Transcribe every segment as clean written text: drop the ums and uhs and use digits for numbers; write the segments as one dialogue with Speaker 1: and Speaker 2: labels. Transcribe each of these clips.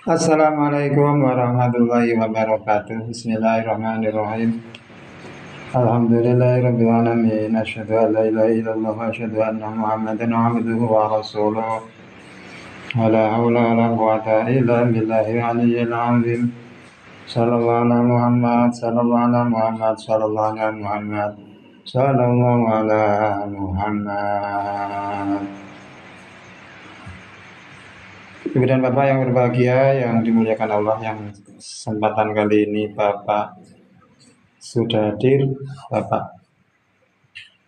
Speaker 1: Assalamualaikum warahmatullahi wabarakatuh. Bismillahirrahmanirrahim. Alhamdulillahirabbil alamin. Asyhadu an la ilaha illallah wa asyhadu anna Muhammadan abduhu wa rasuluh. Wala haula wala quwwata illa billahil aliyyil azim. Sallallahu ala Muhammad, sallallahu ala Muhammad, sallallahu ala Muhammad, sallallahu ala Muhammad. Ibu dan Bapak yang berbahagia, yang dimuliakan Allah, yang kesempatan kali ini Bapak sudah hadir,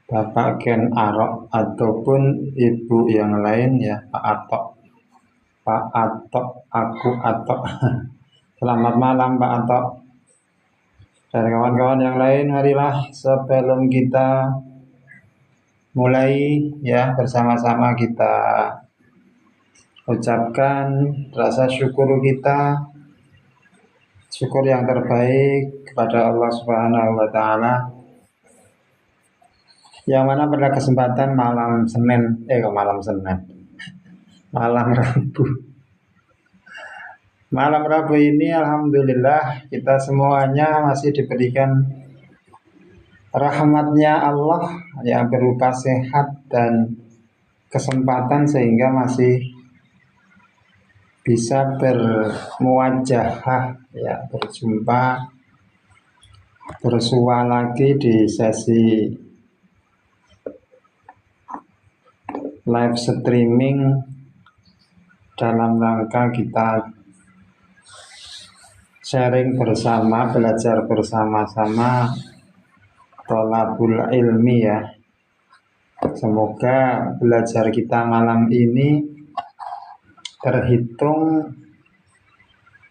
Speaker 1: Bapak Ken Arok ataupun Ibu yang lain ya, Pak Atok, aku Atok. Selamat malam Pak Atok dan kawan-kawan yang lain. Marilah sebelum kita mulai ya, bersama-sama kita ucapkan rasa syukur kita, syukur yang terbaik kepada Allah Subhanahu wa Ta'ala, yang mana pada kesempatan malam Rabu ini alhamdulillah kita semuanya masih diberikan rahmatnya Allah yang berupa sehat dan kesempatan sehingga masih bisa bermuwajahah ya, berjumpa, bersua lagi di sesi live streaming dalam rangka kita sharing bersama, belajar bersama-sama tholabul ilmi ya. Semoga belajar kita malam ini terhitung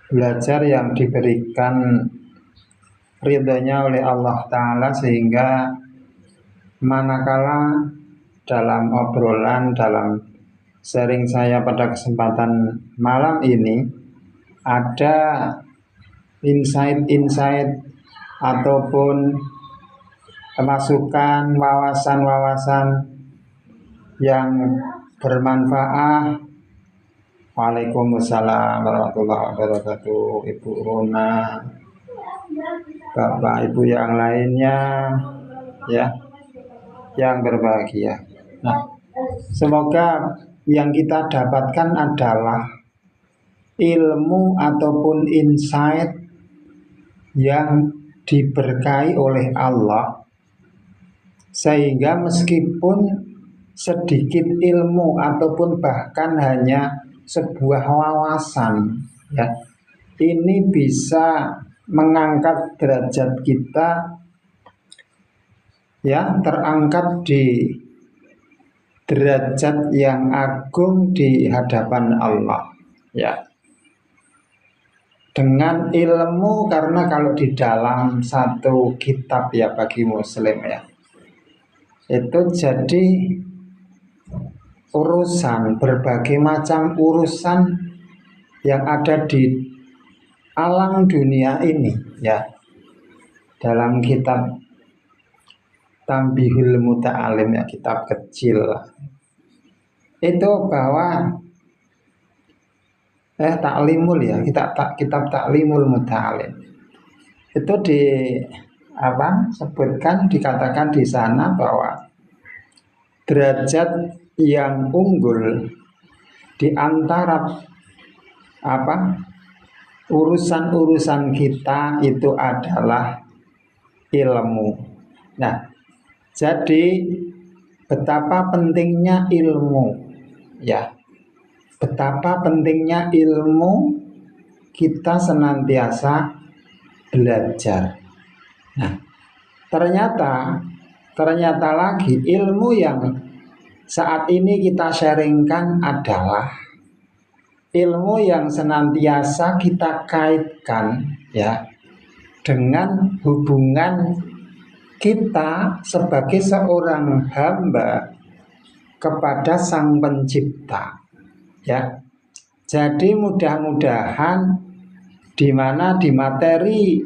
Speaker 1: belajar yang diberikan ridhonya oleh Allah Ta'ala, sehingga manakala dalam obrolan, dalam sharing saya pada kesempatan malam ini ada insight-insight ataupun masukan, wawasan-wawasan yang bermanfaat. Waalaikumsalam warahmatullahi wabarakatuh. Ibu Rona, Bapak Ibu yang lainnya ya, yang berbahagia. Nah, semoga yang kita dapatkan adalah ilmu ataupun insight yang diberkahi oleh Allah, sehingga meskipun sedikit ilmu ataupun bahkan hanya sebuah wawasan ya, ini bisa mengangkat derajat kita ya, terangkat di derajat yang agung di hadapan Allah ya, dengan ilmu. Karena kalau di dalam satu kitab ya, bagi muslim ya, itu jadi urusan, berbagai macam urusan yang ada di alam dunia ini ya, dalam kitab Tambihul Muta'alim ya, kitab kecil itu, bahwa Taklimul ya, kitab Taklimul Muta'alim itu sebutkan, dikatakan di sana bahwa derajat yang unggul di antara urusan-urusan kita itu adalah ilmu. Nah, jadi betapa pentingnya ilmu ya, betapa pentingnya ilmu, kita senantiasa belajar. Nah, ternyata lagi ilmu yang saat ini kita sharingkan adalah ilmu yang senantiasa kita kaitkan ya dengan hubungan kita sebagai seorang hamba kepada Sang Pencipta ya. Jadi mudah-mudahan di materi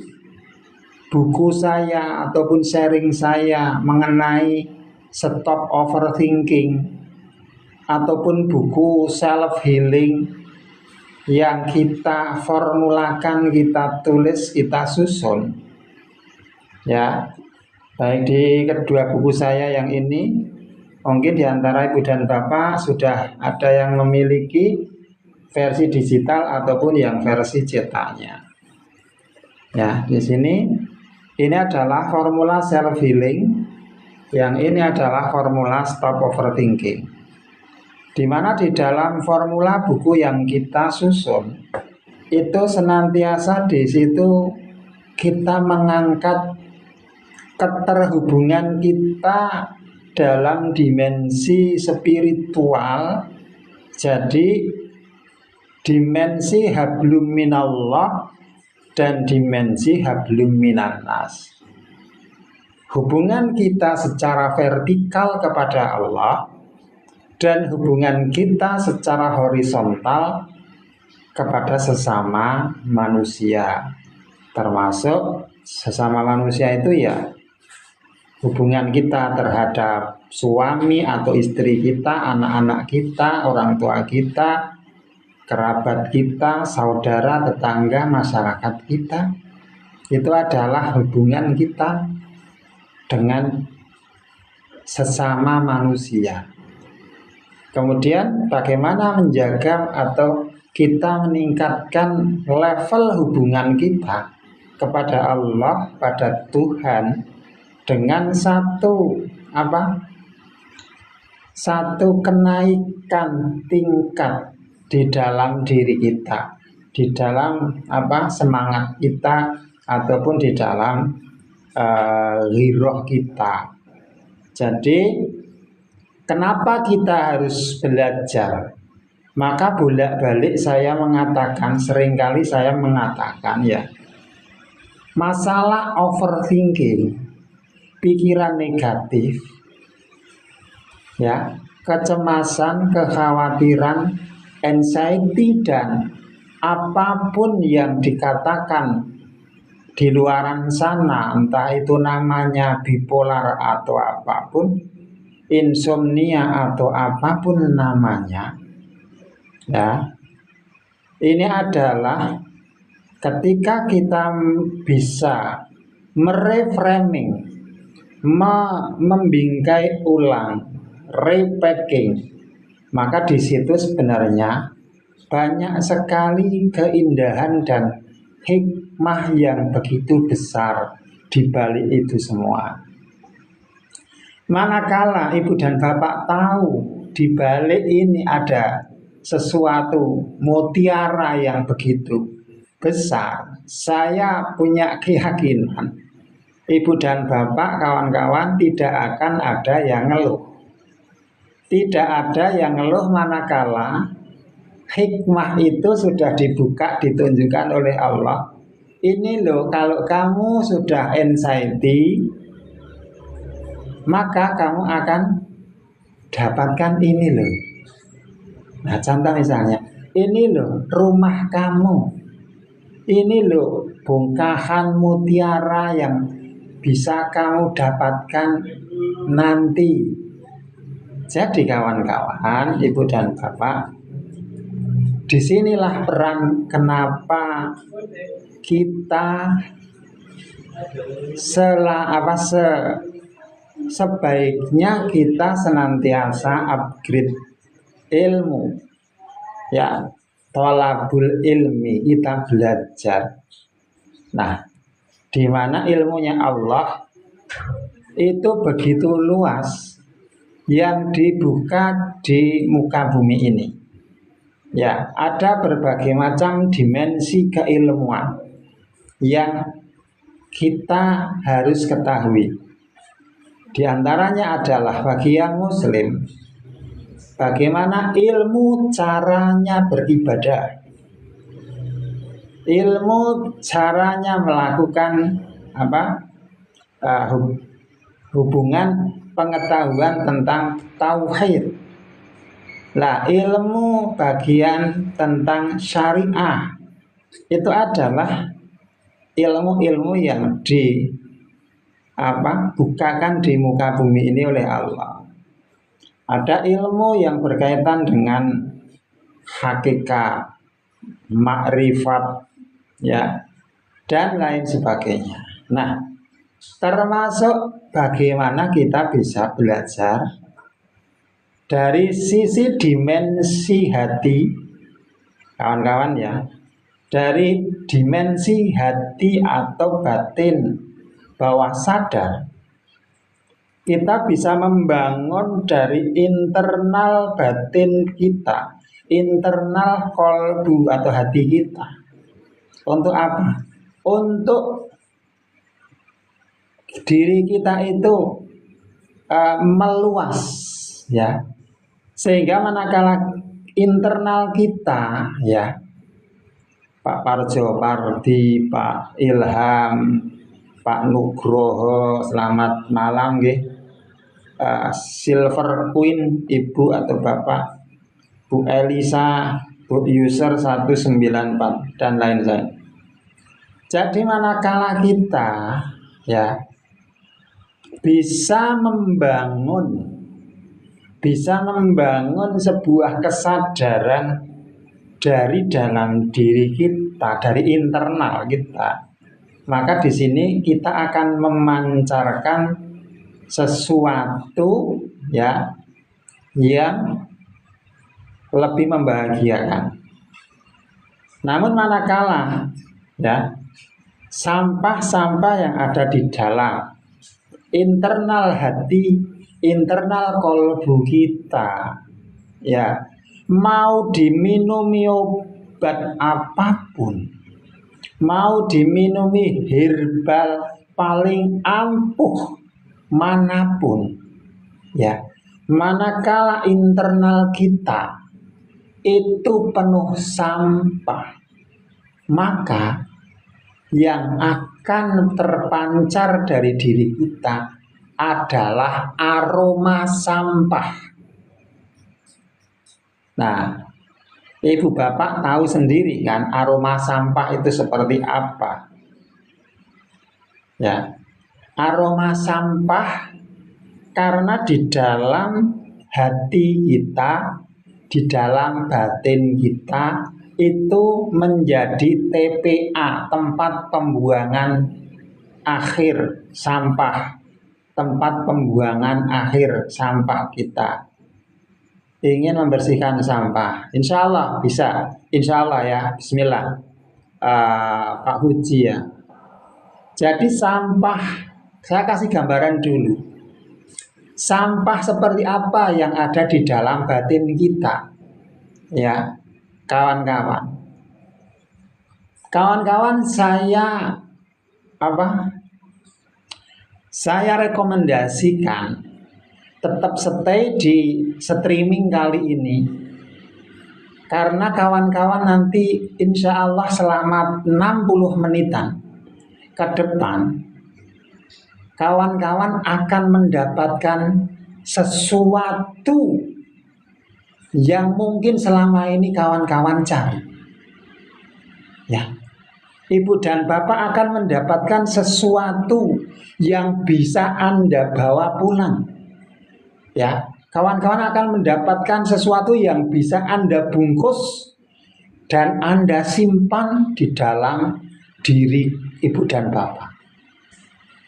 Speaker 1: buku saya ataupun sharing saya mengenai stop overthinking ataupun buku self healing yang kita formulakan, kita tulis, kita susun, ya, baik di kedua buku saya yang ini, mungkin di antara ibu dan bapak sudah ada yang memiliki versi digital ataupun yang versi cetaknya. Ya, di sini ini adalah formula self healing, yang ini adalah formula stop overthinking. Di mana di dalam formula buku yang kita susun itu senantiasa di situ kita mengangkat keterhubungan kita dalam dimensi spiritual. Jadi dimensi hablum minallah dan dimensi hablum minannas. Hubungan kita secara vertikal kepada Allah dan hubungan kita secara horizontal kepada sesama manusia. Termasuk sesama manusia itu ya hubungan kita terhadap suami atau istri kita, anak-anak kita, orang tua kita, kerabat kita, saudara, tetangga, masyarakat kita. Itu adalah hubungan kita dengan sesama manusia. Kemudian bagaimana menjaga atau kita meningkatkan level hubungan kita kepada Allah, pada Tuhan, dengan satu kenaikan tingkat di dalam diri kita, di dalam semangat kita ataupun di dalam ghiroh kita. Jadi kenapa kita harus belajar? Maka bolak-balik saya mengatakan, seringkali saya mengatakan ya, masalah overthinking, pikiran negatif, ya, kecemasan, kekhawatiran, anxiety, dan apapun yang dikatakan di luaran sana, entah itu namanya bipolar atau apapun, insomnia atau apapun namanya, ya, ini adalah ketika kita bisa mereframing, membingkai ulang, repacking, maka di situ sebenarnya banyak sekali keindahan dan hikmah yang begitu besar di balik itu semua. Manakala ibu dan bapak tahu di balik ini ada sesuatu mutiara yang begitu besar, saya punya keyakinan ibu dan bapak, kawan-kawan, tidak akan ada yang ngeluh. Tidak ada yang ngeluh manakala hikmah itu sudah dibuka, ditunjukkan oleh Allah. Ini loh, kalau kamu sudah anxiety, maka kamu akan dapatkan ini loh. Nah, contoh misalnya, ini loh rumah kamu, ini loh bongkahan mutiara yang bisa kamu dapatkan nanti. Jadi kawan-kawan, ibu dan bapak, disinilah peran kenapa kita sebaiknya kita senantiasa upgrade ilmu, ya, thalabul ilmi, kita belajar. Nah, di mana ilmunya Allah itu begitu luas yang dibuka di muka bumi ini. Ya, ada berbagai macam dimensi keilmuan yang kita harus ketahui. Di antaranya adalah bagi yang muslim, bagaimana ilmu caranya beribadah, ilmu caranya melakukan hubungan pengetahuan tentang tauhid. Lah, ilmu bagian tentang syariah itu adalah ilmu-ilmu yang bukakan di muka bumi ini oleh Allah. Ada ilmu yang berkaitan dengan hakikat, makrifat, ya, dan lain sebagainya. Nah, termasuk bagaimana kita bisa belajar dari sisi dimensi hati, kawan-kawan ya, dari dimensi hati atau batin bawah sadar, kita bisa membangun dari internal batin kita, internal kolbu atau hati kita. Untuk apa? Untuk diri kita itu meluas, ya, sehingga manakala internal kita, ya, Pak Parjo, Pardi, Pak Ilham, Pak Nugroho, selamat malam nggih. Silver Queen, Ibu atau Bapak, Bu Elisa, Bu User 194 dan lain-lain. Jadi manakala kita, ya, bisa membangun sebuah kesadaran dari dalam diri kita, dari internal kita, maka di sini kita akan memancarkan sesuatu, ya, yang lebih membahagiakan. Namun manakala, ya, sampah-sampah yang ada di dalam internal hati, internal kolbu kita, ya, mau diminumi obat apapun, mau diminumi herbal paling ampuh manapun, ya, manakala internal kita itu penuh sampah, maka yang akan terpancar dari diri kita adalah aroma sampah. Nah, ibu bapak tahu sendiri kan aroma sampah itu seperti apa, ya. Aroma sampah karena di dalam hati kita, di dalam batin kita itu menjadi TPA, tempat pembuangan akhir sampah, tempat pembuangan akhir sampah kita. Ingin membersihkan sampah, insya Allah bisa, insya Allah ya, bismillah, Pak Huji ya. Jadi sampah, saya kasih gambaran dulu. Sampah seperti apa yang ada di dalam batin kita, ya, kawan-kawan. Kawan-kawan, saya rekomendasikan tetap stay di streaming kali ini, karena kawan-kawan nanti insya Allah selama 60 menitan ke depan, kawan-kawan akan mendapatkan sesuatu yang mungkin selama ini kawan-kawan cari, ya. Ibu dan bapak akan mendapatkan sesuatu yang bisa Anda bawa pulang, ya. Kawan-kawan akan mendapatkan sesuatu yang bisa Anda bungkus dan Anda simpan di dalam diri ibu dan bapak,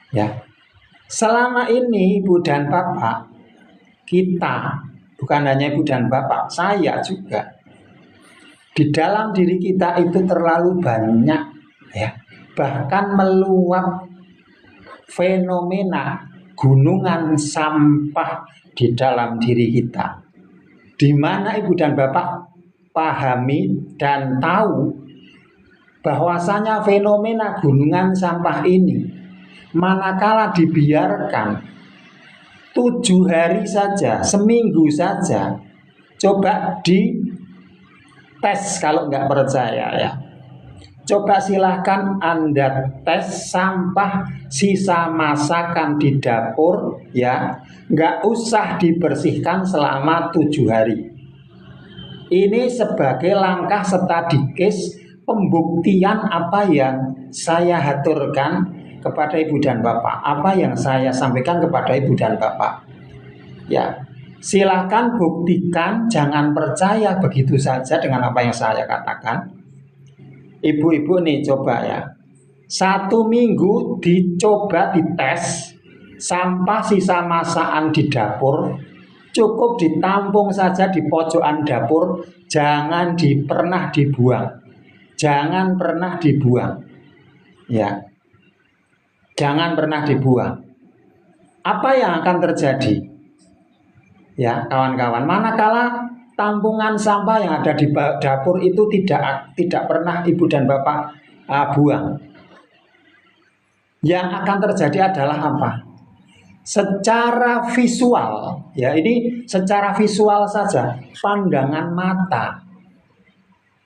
Speaker 1: ya. Selama ini ibu dan bapak kita, bukan hanya ibu dan bapak, saya juga, di dalam diri kita itu terlalu banyak, ya, bahkan meluap fenomena gunungan sampah di dalam diri kita, di mana ibu dan bapak pahami dan tahu bahwasanya fenomena gunungan sampah ini manakala dibiarkan 7 hari saja, seminggu saja, coba di tes kalau nggak percaya, ya. Coba silahkan Anda tes sampah sisa masakan di dapur, ya, nggak usah dibersihkan selama 7 hari. Ini sebagai langkah stadikis pembuktian apa yang saya haturkan kepada ibu dan bapak, apa yang saya sampaikan kepada ibu dan bapak, ya. Silakan buktikan, jangan percaya begitu saja dengan apa yang saya katakan,
Speaker 2: Ibu-ibu nih coba ya, 1 minggu dicoba dites sampah sisa masakan di dapur, cukup ditampung saja di pojokan dapur, jangan pernah dibuang, jangan pernah dibuang, ya, jangan pernah dibuang. Apa yang akan terjadi? Ya kawan-kawan, manakala tampungan sampah yang ada di dapur itu tidak pernah ibu dan bapak buang, yang akan terjadi adalah apa? Secara visual, ya ini secara visual saja, pandangan mata,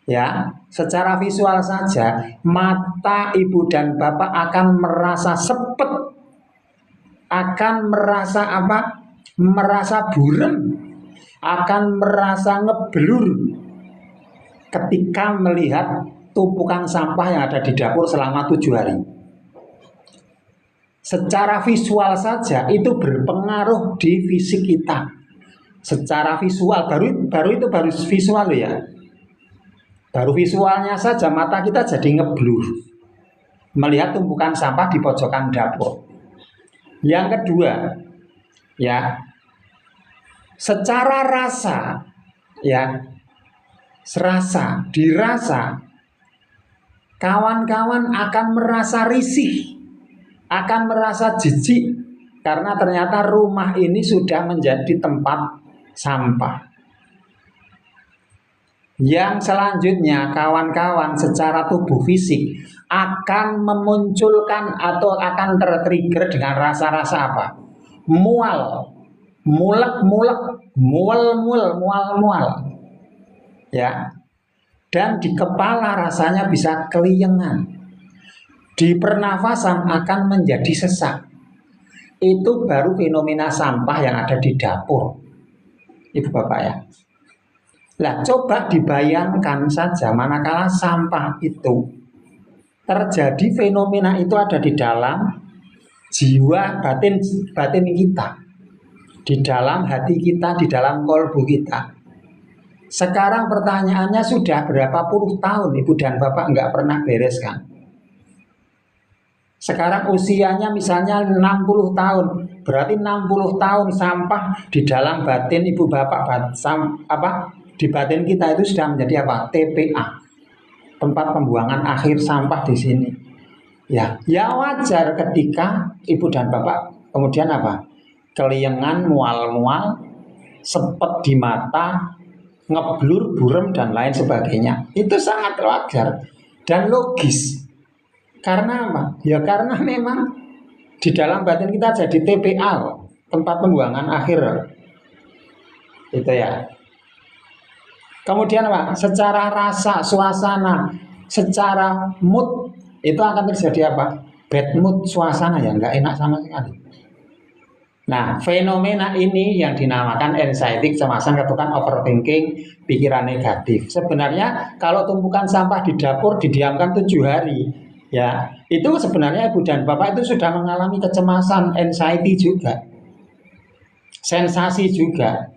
Speaker 2: ya, secara visual saja, mata ibu dan bapak akan merasa sepet, akan merasa apa? Merasa buram, akan merasa ngeblur ketika melihat tumpukan sampah yang ada di dapur selama 7 hari. Secara visual saja itu berpengaruh di fisik kita. Secara visual, baru visual ya. Baru visualnya saja mata kita jadi ngeblur melihat tumpukan sampah di pojokan dapur. Yang kedua, ya, secara rasa, ya, dirasa, kawan-kawan akan merasa risih, akan merasa jijik karena ternyata rumah ini sudah menjadi tempat sampah. Yang selanjutnya, kawan-kawan, secara tubuh fisik akan memunculkan atau akan tertrigger dengan rasa-rasa apa? Mual, mulek-mulek, mual-mual, ya. Dan di kepala rasanya bisa keliengan. Di pernafasan akan menjadi sesak. Itu baru fenomena sampah yang ada di dapur, ibu bapak ya. Nah, coba dibayangkan saja manakala sampah itu terjadi, fenomena itu ada di dalam jiwa batin kita, di dalam hati kita, di dalam kolbu kita. Sekarang pertanyaannya, sudah berapa puluh tahun ibu dan bapak nggak pernah bereskan? Sekarang usianya misalnya 60 tahun, berarti 60 tahun sampah di dalam batin ibu bapak, di batin kita itu sudah menjadi apa? TPA, tempat pembuangan akhir sampah di sini. Ya wajar ketika ibu dan bapak kemudian apa? Keliengan, mual-mual, sepet di mata, ngeblur, burem dan lain sebagainya. Itu sangat wajar dan logis. Karena apa? Ya karena memang di dalam batin kita jadi TPA, tempat pembuangan akhir. Itu ya. Kemudian apa? Secara rasa, suasana, secara mood itu akan terjadi apa? Bad mood, suasana yang nggak enak sama sekali. Nah, fenomena ini yang dinamakan anxiety, kecemasan, ketakutan, overthinking, pikiran negatif. Sebenarnya kalau tumpukan sampah di dapur didiamkan 7 hari, ya itu sebenarnya ibu dan bapak itu sudah mengalami kecemasan, anxiety juga, sensasi juga.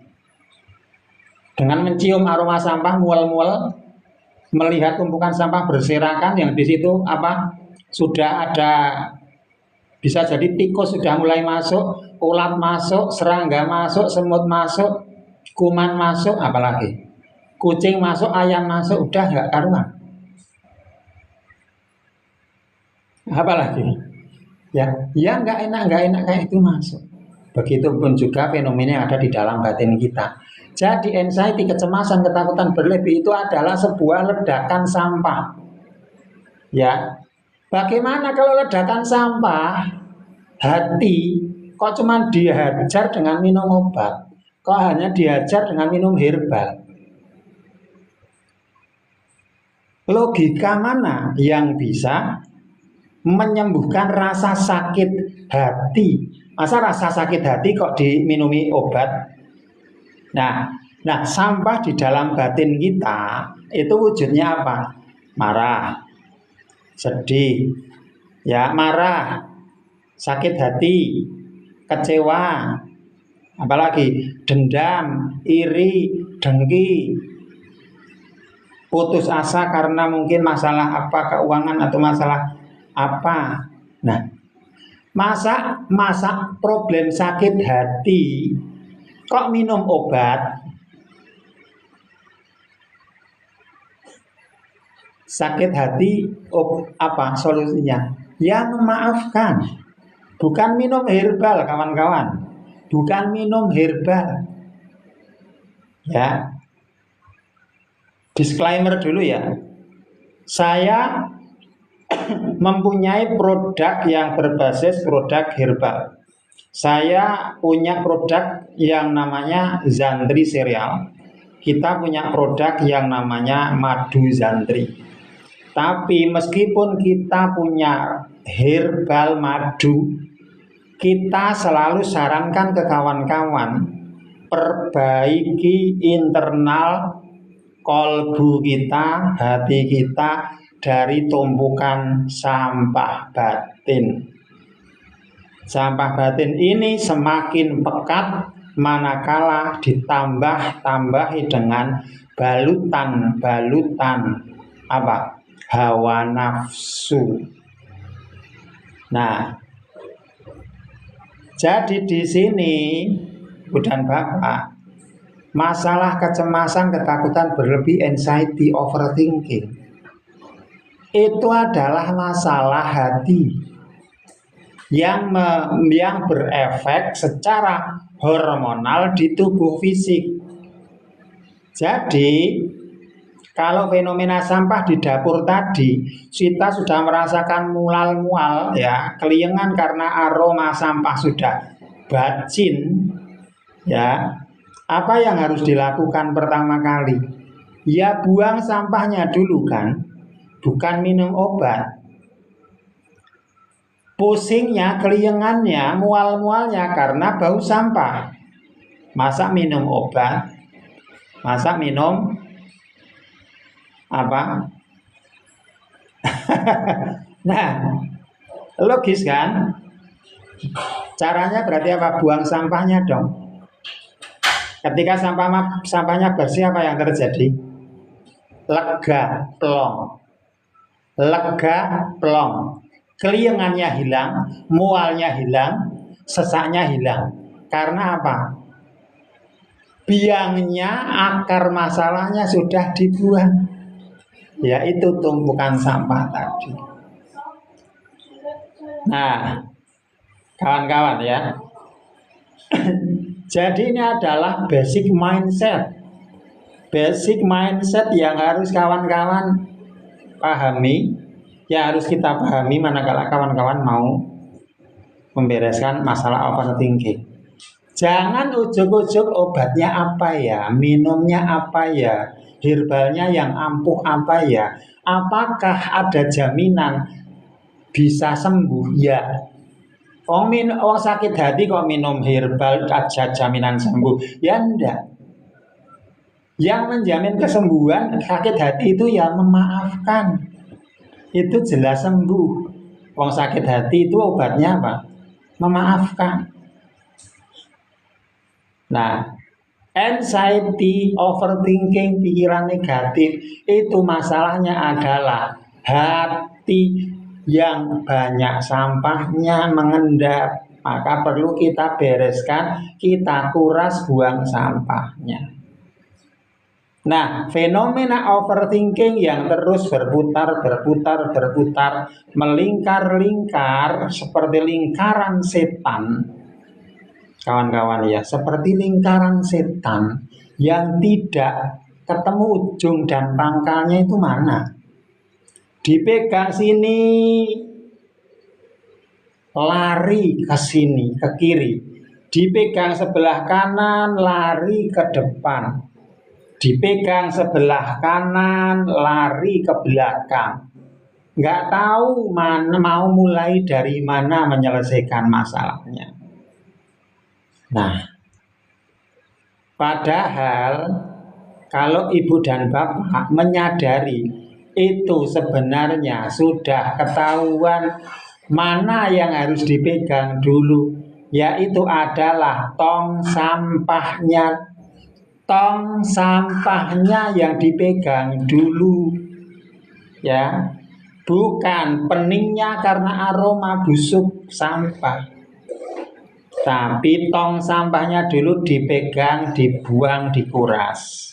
Speaker 2: Dengan mencium aroma sampah, mual-mual, melihat tumpukan sampah berserakan yang di situ apa sudah ada, bisa jadi tikus sudah mulai masuk, ulat masuk, serangga masuk, semut masuk, kuman masuk, apalagi kucing masuk, ayam masuk, udah nggak karuan. Apalagi ya nggak enak kayak itu masuk. Begitupun juga fenomena yang ada di dalam batin kita. Jadi anxiety, kecemasan, ketakutan berlebih itu adalah sebuah ledakan sampah. Ya, bagaimana kalau ledakan sampah hati kok cuma dihajar dengan minum obat, kok hanya dihajar dengan minum herbal? Logika mana yang bisa menyembuhkan rasa sakit hati? Masa rasa sakit hati kok diminumi obat? Nah, sampah di dalam batin kita itu wujudnya apa? Marah, sedih, ya marah, sakit hati, kecewa, apalagi dendam, iri, dengki, putus asa karena mungkin masalah apa, keuangan atau masalah apa. Nah, masa problem sakit hati kok minum obat? Sakit hati apa solusinya? Ya memaafkan. Bukan minum herbal, kawan-kawan. Bukan minum herbal. Ya. Disclaimer dulu ya. Saya mempunyai produk yang berbasis produk herbal. Saya punya produk yang namanya Zantri Cereal. Kita punya produk yang namanya Madu Zantri. Tapi meskipun kita punya herbal madu, kita selalu sarankan ke kawan-kawan, perbaiki internal kolbu kita, hati kita dari tumpukan sampah batin. Sampah batin ini semakin pekat manakala ditambah-tambahi dengan balutan apa? Hawa nafsu. Nah, jadi di sini Bu dan Bapak, masalah kecemasan, ketakutan berlebih, anxiety, overthinking, itu adalah masalah hati yang berefek secara hormonal di tubuh fisik. Jadi kalau fenomena sampah di dapur tadi, kita sudah merasakan mual-mual, ya, keliengan karena aroma sampah sudah bacin, ya. Apa yang harus dilakukan pertama kali? Ya buang sampahnya dulu kan, bukan minum obat. Pusingnya, keliengannya, mual-mualnya karena bau sampah. Masa minum obat? Masa minum apa? Nah, logis kan? Caranya berarti apa? Buang sampahnya dong. Ketika sampahnya bersih, apa yang terjadi? Lega, plong. Lega, plong. Keliengannya hilang, mualnya hilang, sesaknya hilang. Karena apa? Biangnya, akar masalahnya sudah dibuang. Yaitu tumpukan sampah tadi. Nah, kawan-kawan ya. Jadi ini adalah basic mindset. Basic mindset yang harus kawan-kawan pahami, yang harus kita pahami manakala kawan-kawan mau membereskan masalah overthinking. Jangan ujuk-ujuk obatnya apa ya, minumnya apa ya, herbalnya yang ampuh apa ya, apakah ada jaminan bisa sembuh? Ya, orang sakit hati kok minum herbal aja jaminan sembuh? Ya enggak. Yang menjamin kesembuhan sakit hati itu ya memaafkan. Itu jelas sembuh. Orang sakit hati itu obatnya apa? Memaafkan. Nah, anxiety, overthinking, pikiran negatif, itu masalahnya adalah hati yang banyak sampahnya mengendap. Maka perlu kita bereskan, kita kuras, buang sampahnya. Nah, fenomena overthinking yang terus berputar, melingkar-lingkar seperti lingkaran setan. Kawan-kawan ya, seperti lingkaran setan yang tidak ketemu ujung dan pangkalnya itu mana. Dipegang sini, lari ke sini, ke kiri. Dipegang sebelah kanan, lari ke depan. Dipegang sebelah kanan, lari ke belakang. Nggak tahu mana mau mulai dari mana menyelesaikan masalahnya. Nah, padahal kalau ibu dan bapak menyadari itu sebenarnya sudah ketahuan mana yang harus dipegang dulu, yaitu adalah tong sampahnya. tong sampahnya yang dipegang dulu, ya, bukan peningnya karena aroma busuk sampah, tapi tong sampahnya dulu dipegang, dibuang, dikuras.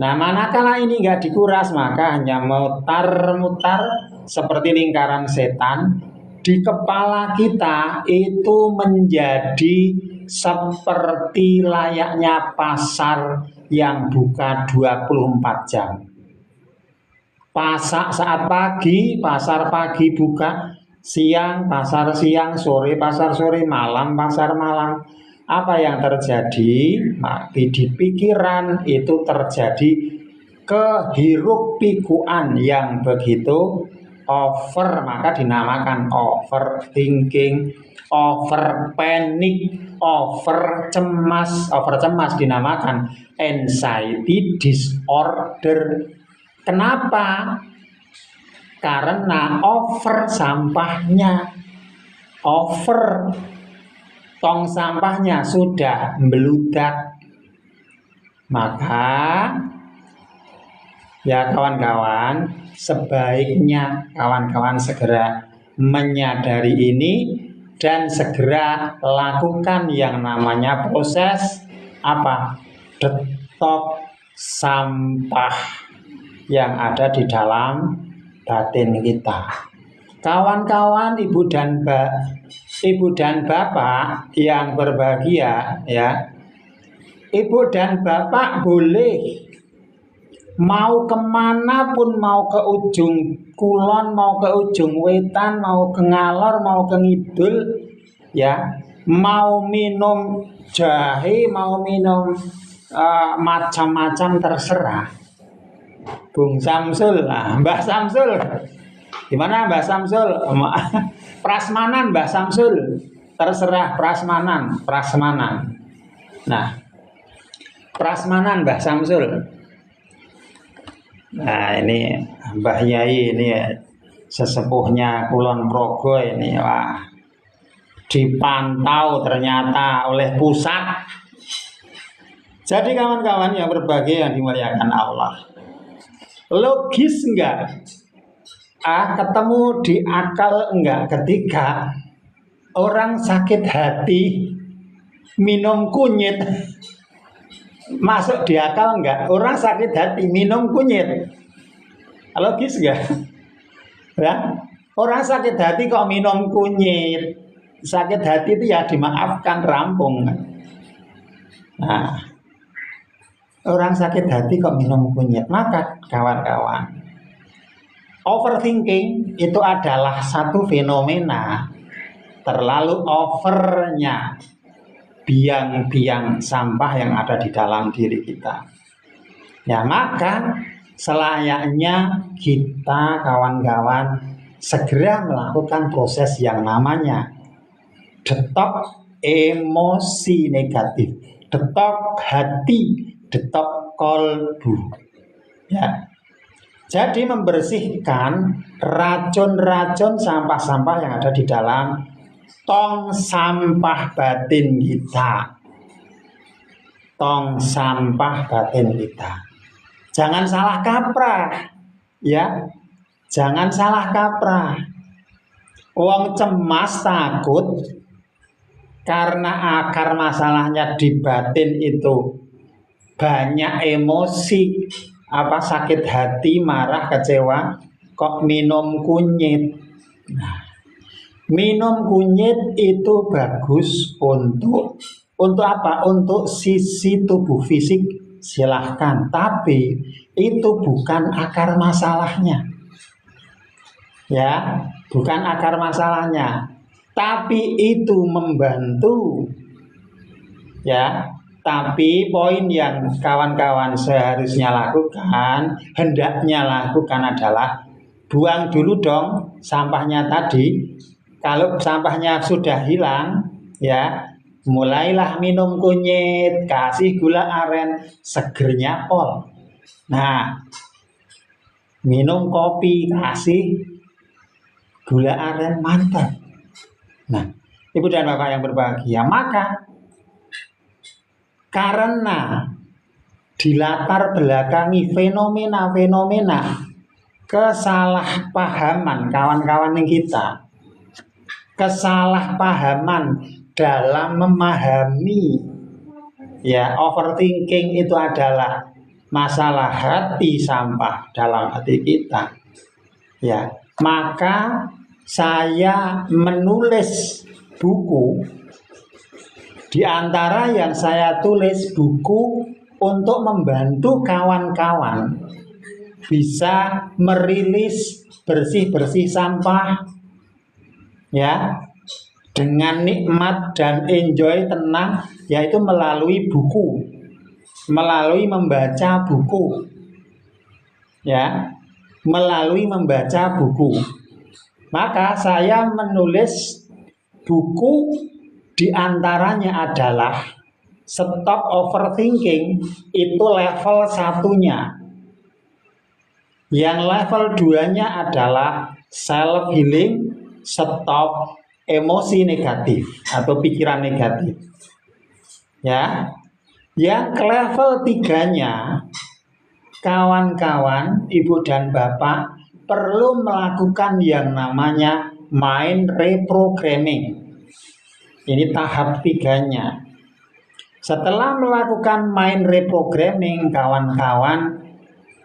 Speaker 2: Nah, manakala ini nggak dikuras, maka hanya mutar-mutar seperti lingkaran setan di kepala kita, itu menjadi seperti layaknya pasar yang buka 24 jam. Pasar saat pagi, pasar pagi buka, siang, pasar siang, sore, pasar sore, malam, pasar malam. Apa yang terjadi? Di pikiran itu terjadi kehiruk pikuan yang begitu over, maka dinamakan overthinking, over panic, over cemas dinamakan anxiety disorder. Kenapa? Karena over sampahnya, over tong sampahnya sudah meludak. Maka ya kawan-kawan, sebaiknya kawan-kawan segera menyadari ini dan segera lakukan yang namanya proses apa? Detok sampah yang ada di dalam batin kita. Kawan-kawan, ibu dan bapak yang berbahagia, ya, ibu dan bapak boleh mau kemana pun, mau ke ujung kulon, mau ke ujung wetan, mau ke ngalor, mau ke ngidul, ya, mau minum jahe, mau minum macam-macam terserah. Bung Samsul, Mbah Samsul, gimana Mbah Samsul? Prasmanan Mbah Samsul, terserah prasmanan. Nah, prasmanan Mbah Samsul. Nah, ini Mbah Yai ini sesepuhnya Kulon Progo ini, wah, dipantau ternyata oleh pusat. Jadi kawan-kawan yang berbahagia yang dimuliakan Allah, logis enggak? Ketemu di akal enggak ketika orang sakit hati minum kunyit? Masuk di akal enggak? Orang sakit hati minum kunyit, logis enggak? Ya? Orang sakit hati kok minum kunyit? Sakit hati itu ya dimaafkan, rampung. Nah, orang sakit hati kok minum kunyit? Maka kawan-kawan, overthinking itu adalah satu fenomena terlalu overnya biang-biang sampah yang ada di dalam diri kita. Ya, maka selayaknya kita kawan-kawan segera melakukan proses yang namanya detok emosi negatif, detok hati, detok kolbu. Ya. Jadi membersihkan racun-racun sampah-sampah yang ada di dalam tong sampah batin kita. Tong sampah batin kita. Jangan salah kaprah, ya. Jangan salah kaprah. Wong cemas takut karena akar masalahnya di batin itu banyak emosi, sakit hati, marah, kecewa, kok minum kunyit. Nah, minum kunyit itu bagus untuk apa? Untuk sisi tubuh fisik, silahkan. Tapi itu bukan akar masalahnya. Ya, bukan akar masalahnya. Tapi itu membantu. Ya, tapi poin yang kawan-kawan seharusnya lakukan, hendaknya lakukan adalah buang dulu dong sampahnya tadi. Kalau sampahnya sudah hilang, ya, mulailah minum kunyit, kasih gula aren, segernya pol. Nah, minum kopi, kasih gula aren, mantap. Nah, ibu dan bapak yang berbahagia, maka Karena dilatar belakangi fenomena-fenomena kesalahpahaman kawan-kawan yang kita, kesalahpahaman dalam memahami, ya, overthinking itu adalah masalah hati, sampah dalam hati kita, ya, maka saya menulis buku. Di antara yang saya tulis buku untuk membantu kawan-kawan bisa merilis bersih-bersih sampah, ya, dengan nikmat dan enjoy, tenang, yaitu melalui buku, melalui membaca buku, ya, melalui membaca buku. Maka saya menulis buku, diantaranya adalah Stop Overthinking, itu level satunya. Yang level 2-nya adalah Self Healing, Stop Emosi Negatif atau pikiran negatif. Ya. Yang level 3-nya, kawan-kawan, ibu dan bapak perlu melakukan yang namanya mind reprogramming. Ini tahap 3-nya. Setelah melakukan mind reprogramming, kawan-kawan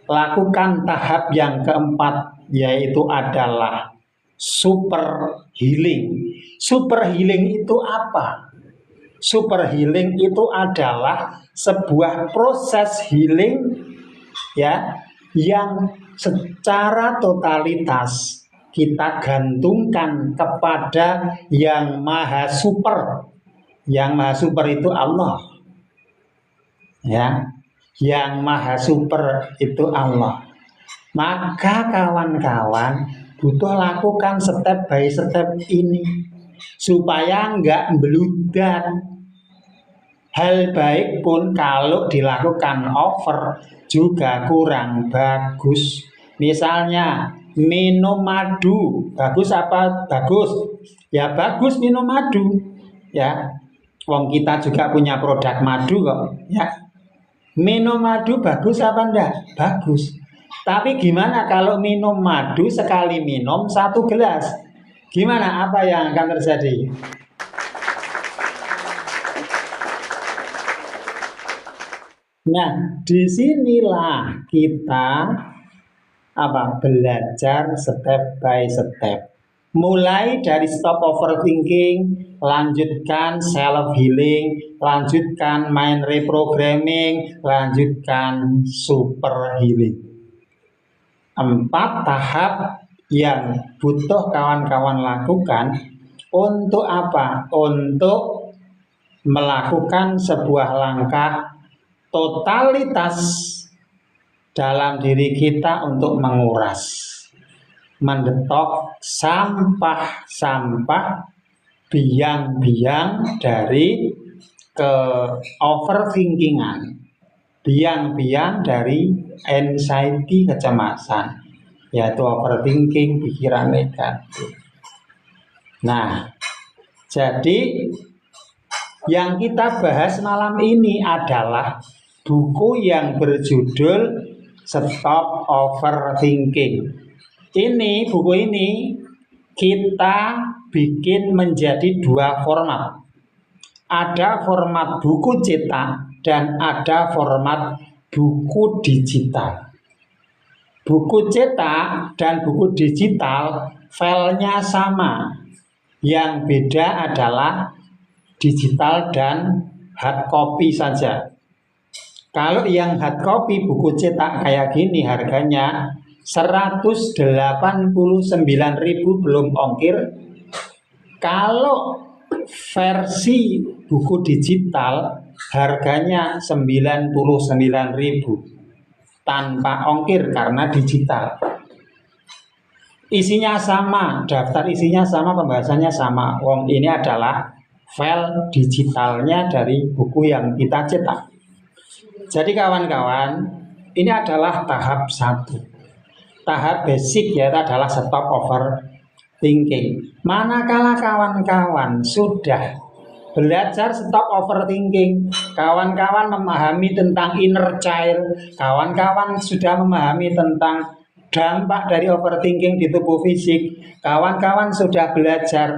Speaker 2: lakukan tahap yang keempat, yaitu adalah super healing. Super healing itu apa? Super healing itu adalah sebuah proses healing, ya, yang secara totalitas kita gantungkan kepada yang maha super. Yang maha super itu Allah, ya, yang maha super itu Allah. Maka kawan-kawan butuh lakukan step by step ini supaya nggak meludak. Hal baik pun kalau dilakukan over juga kurang bagus. Misalnya minum madu, bagus apa? Bagus. Ya bagus minum madu. Ya, wong kita juga punya produk madu kok. Ya, minum madu bagus apa enggak? Bagus. Tapi gimana kalau minum madu sekali minum 1 gelas? Gimana? Apa yang akan terjadi? Nah, disinilah kita belajar step by step. Mulai dari stop overthinking, lanjutkan self healing, lanjutkan mind reprogramming, lanjutkan super healing. 4 tahap yang butuh kawan-kawan lakukan untuk apa? Untuk melakukan sebuah langkah totalitas dalam diri kita untuk menguras, mendetok sampah-sampah, biang-biang dari ke overthinkingan, biang-biang dari anxiety, kecemasan, yaitu overthinking, pikiran negatif. Nah, jadi yang kita bahas malam ini adalah buku yang berjudul Stop Overthinking. Buku ini kita bikin menjadi 2 format. Ada format buku cetak dan ada format buku digital. Buku cetak dan buku digital filenya sama. Yang beda adalah digital dan hard copy saja. Kalau yang hard copy buku cetak kayak gini harganya 189.000 belum ongkir. Kalau versi buku digital harganya 99.000 tanpa ongkir karena digital. Isinya sama, daftar isinya sama, pembahasannya sama. Wong ini adalah file digitalnya dari buku yang kita cetak. Jadi kawan-kawan, ini adalah tahap 1. Tahap basic yaitu adalah stop overthinking. Manakala kawan-kawan sudah Belajar stop overthinking. Kawan-kawan memahami tentang inner child. Kawan-kawan sudah memahami tentang dampak dari overthinking di tubuh fisik. Kawan-kawan sudah belajar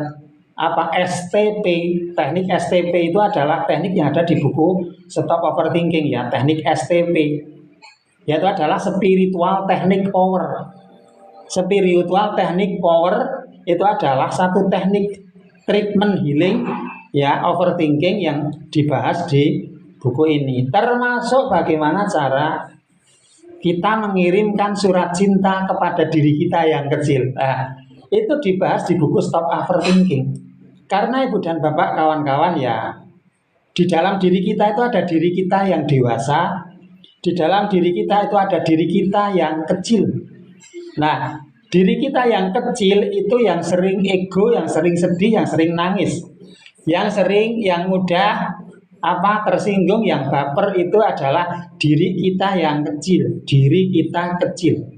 Speaker 2: apa STP. Teknik STP itu adalah teknik yang ada di buku Stop Overthinking ya. Teknik STP yaitu adalah spiritual teknik power. Spiritual teknik power itu adalah satu teknik treatment healing ya overthinking yang dibahas di buku ini, termasuk bagaimana cara kita mengirimkan surat cinta kepada diri kita yang kecil. Nah, itu dibahas di buku Stop Overthinking. Karena Ibu dan Bapak kawan-kawan ya, di dalam diri kita itu ada diri kita yang dewasa, di dalam diri kita itu ada diri kita yang kecil. Nah, diri kita yang kecil itu yang sering ego, yang sering sedih, yang sering nangis. Yang sering, yang mudah tersinggung, yang baper itu adalah diri kita yang kecil, diri kita kecil.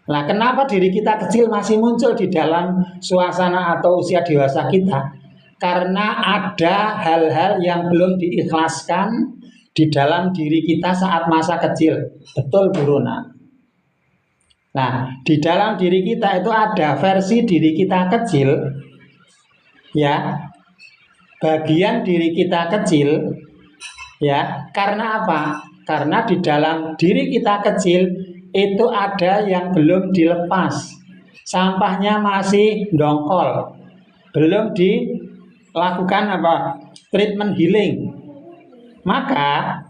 Speaker 2: Nah, kenapa diri kita kecil masih muncul di dalam suasana atau usia dewasa kita? Karena ada hal-hal yang belum diikhlaskan di dalam diri kita saat masa kecil. Betul, Bu Runa? Nah, di dalam diri kita itu ada versi diri kita kecil, ya. Bagian diri kita kecil ya, karena apa? Karena di dalam diri kita kecil itu ada yang belum dilepas. Sampahnya masih dongkol. Belum dilakukan treatment healing. Maka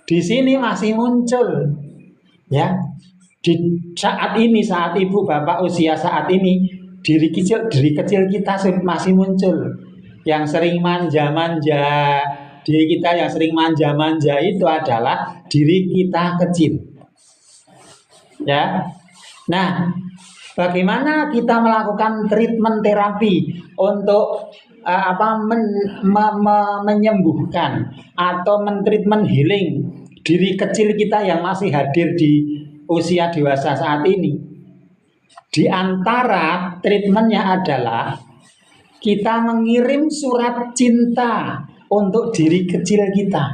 Speaker 2: di sini masih muncul ya. Di saat ini, saat Ibu Bapak usia saat ini, diri kecil kita masih muncul. Yang sering manja-manja, diri kita yang sering manja-manja itu adalah diri kita kecil. Ya. Nah, bagaimana kita melakukan treatment terapi untuk menyembuhkan atau mentreatment healing diri kecil kita yang masih hadir di usia dewasa saat ini? Di antara treatmentnya adalah kita mengirim surat cinta untuk diri kecil kita.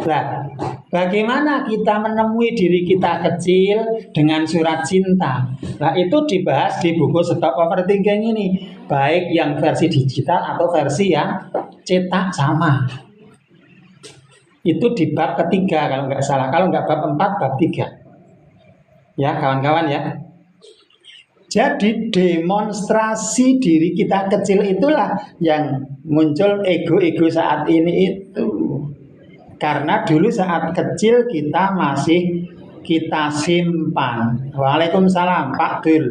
Speaker 2: Nah, bagaimana kita menemui diri kita kecil dengan surat cinta? Nah, itu dibahas di buku Stop Overthinking ini, baik yang versi digital atau versi yang cetak sama. Itu di bab ketiga kalau nggak salah, kalau nggak bab 4, bab 3. Ya, kawan-kawan ya. Jadi demonstrasi diri kita kecil itulah yang muncul ego-ego saat ini itu. Karena dulu saat kecil kita masih kita simpan. Waalaikumsalam Pak Dul.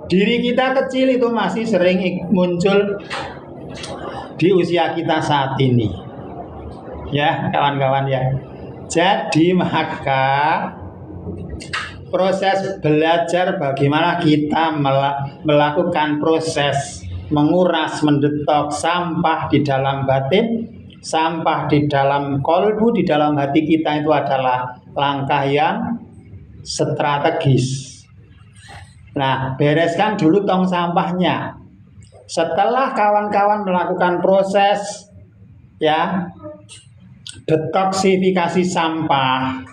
Speaker 2: Diri kita kecil itu masih sering muncul di usia kita saat ini. Ya kawan-kawan ya. Jadi maka proses belajar bagaimana kita melakukan proses menguras, mendetok sampah di dalam batin, sampah di dalam kolbu, di dalam hati kita itu adalah langkah yang strategis. Nah, bereskan dulu tong sampahnya. Setelah kawan-kawan melakukan proses ya detoksifikasi sampah,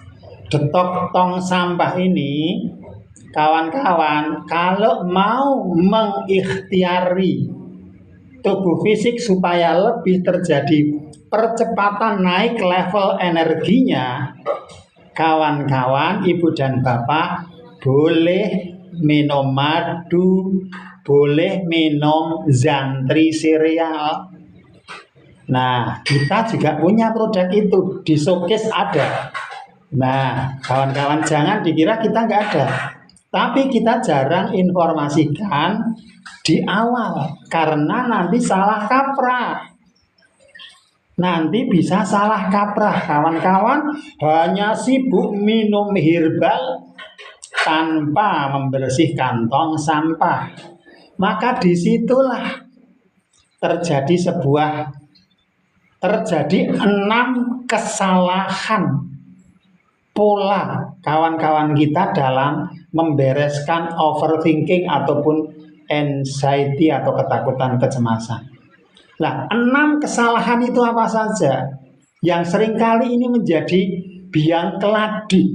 Speaker 2: detok tong sampah ini, kawan-kawan kalau mau mengikhtiari tubuh fisik supaya lebih terjadi percepatan naik level energinya, kawan-kawan, ibu dan bapak boleh minum madu, boleh minum zantri sereal. Nah, kita juga punya produk itu, di showcase ada. Nah, kawan-kawan jangan dikira kita nggak ada. Tapi kita jarang informasikan di awal, karena nanti salah kaprah. Nanti bisa salah kaprah, kawan-kawan hanya sibuk minum herbal tanpa membersihkan tong sampah. Maka disitulah terjadi 6 kesalahan pola kawan-kawan kita dalam membereskan overthinking ataupun anxiety atau ketakutan, kecemasan. Nah, 6 kesalahan itu apa saja? Yang seringkali ini menjadi biang keladi.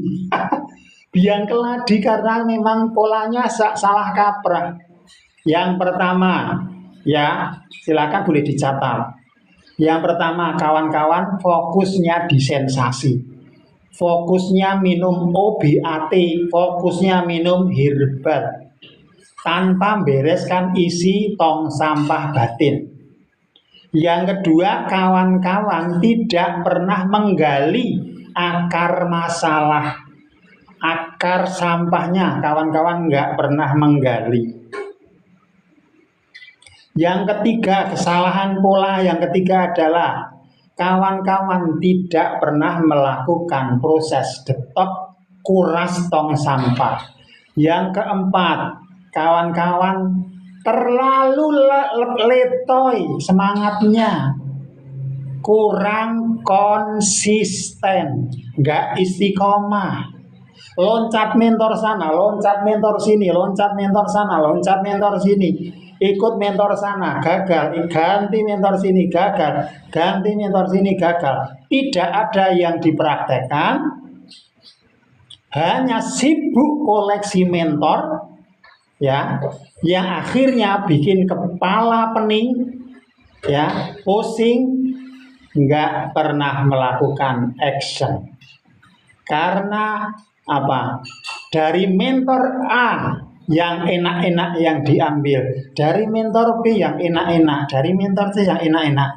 Speaker 2: Biang keladi karena memang polanya salah kaprah. Yang pertama, ya silakan boleh dicatat. Yang pertama, kawan-kawan fokusnya di sensasi. Fokusnya minum obat, fokusnya minum herbal, tanpa bereskan isi tong sampah batin. Yang kedua, kawan-kawan tidak pernah menggali akar masalah, akar sampahnya, kawan-kawan nggak pernah menggali. Yang ketiga, kesalahan pola yang ketiga adalah kawan-kawan tidak pernah melakukan proses detox kuras tong sampah. Yang keempat, kawan-kawan terlalu letoy semangatnya, kurang konsisten, nggak istiqomah, loncat mentor sana, loncat mentor sini, loncat mentor sana, loncat mentor sini, ikut mentor sana, gagal, ganti mentor sini, gagal, ganti mentor sini, gagal. Tidak ada yang dipraktekkan, hanya sibuk koleksi mentor, ya, yang akhirnya bikin kepala pening, ya, pusing, nggak pernah melakukan action. Karena apa? Dari mentor A yang enak-enak yang diambil, dari mentor B yang enak-enak, dari mentor C yang enak-enak,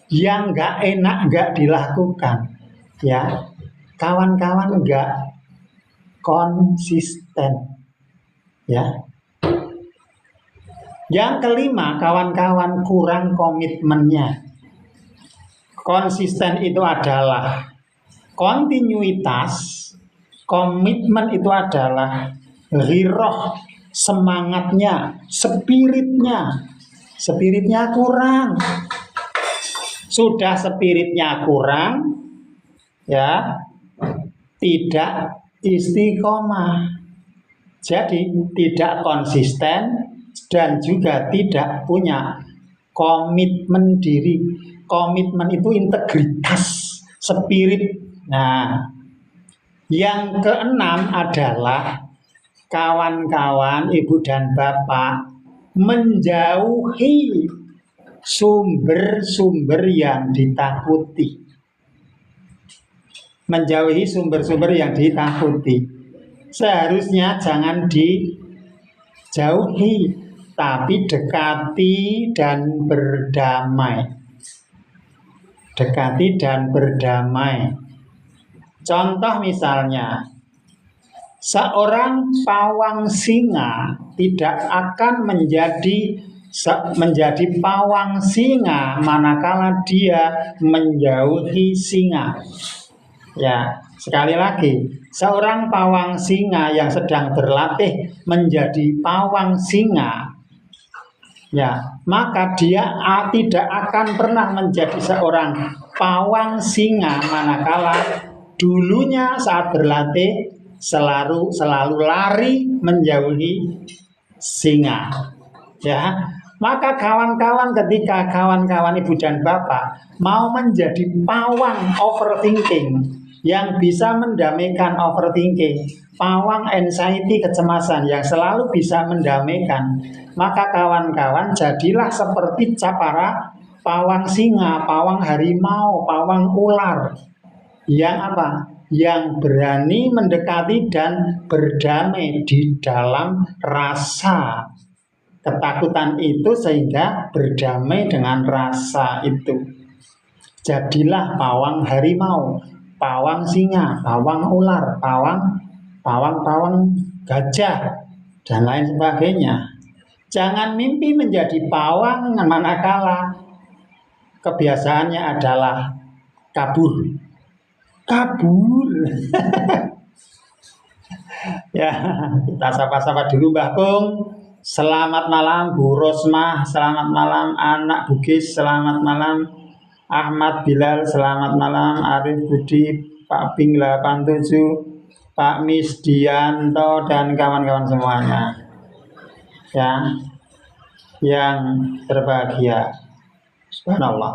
Speaker 2: yang nggak enak nggak dilakukan, ya, kawan-kawan nggak konsisten, ya. Yang kelima, kawan-kawan kurang komitmennya. Konsisten itu adalah kontinuitas, komitmen itu adalah ghiroh, semangatnya, spiritnya kurang. Sudah spiritnya kurang, ya, tidak istiqomah. Jadi tidak konsisten dan juga tidak punya komitmen diri. Komitmen itu integritas, spirit. Nah, yang keenam adalah kawan-kawan, ibu dan bapak menjauhi sumber-sumber yang ditakuti. Menjauhi sumber-sumber yang ditakuti. Seharusnya jangan dijauhi, tapi dekati dan berdamai. Dekati dan berdamai. Contoh misalnya, seorang pawang singa tidak akan menjadi pawang singa manakala dia menjauhi singa. Ya, sekali lagi, seorang pawang singa yang sedang berlatih menjadi pawang singa, ya, maka dia tidak akan pernah menjadi seorang pawang singa manakala dulunya saat berlatih selalu lari menjauhi singa, ya. Maka kawan-kawan, ketika kawan-kawan ibu dan bapak mau menjadi pawang overthinking yang bisa mendamaikan overthinking, pawang anxiety, kecemasan yang selalu bisa mendamaikan, maka kawan-kawan jadilah seperti para pawang singa, pawang harimau, pawang ular yang apa? Yang berani mendekati dan berdamai di dalam rasa ketakutan itu, sehingga berdamai dengan rasa itu. Jadilah pawang harimau, pawang singa, pawang ular, pawang gajah, dan lain sebagainya. Jangan mimpi menjadi pawang manakala kebiasaannya adalah kabur. Ya, kita sapa-sapa dulu Mbah Kung. Selamat malam Bu Rosmah, selamat malam anak Bugis, selamat malam Ahmad Bilal, selamat malam Arif Budi, Pak Bing 87, Pak Misdianto dan kawan-kawan semuanya ya, yang berbahagia. Subhanallah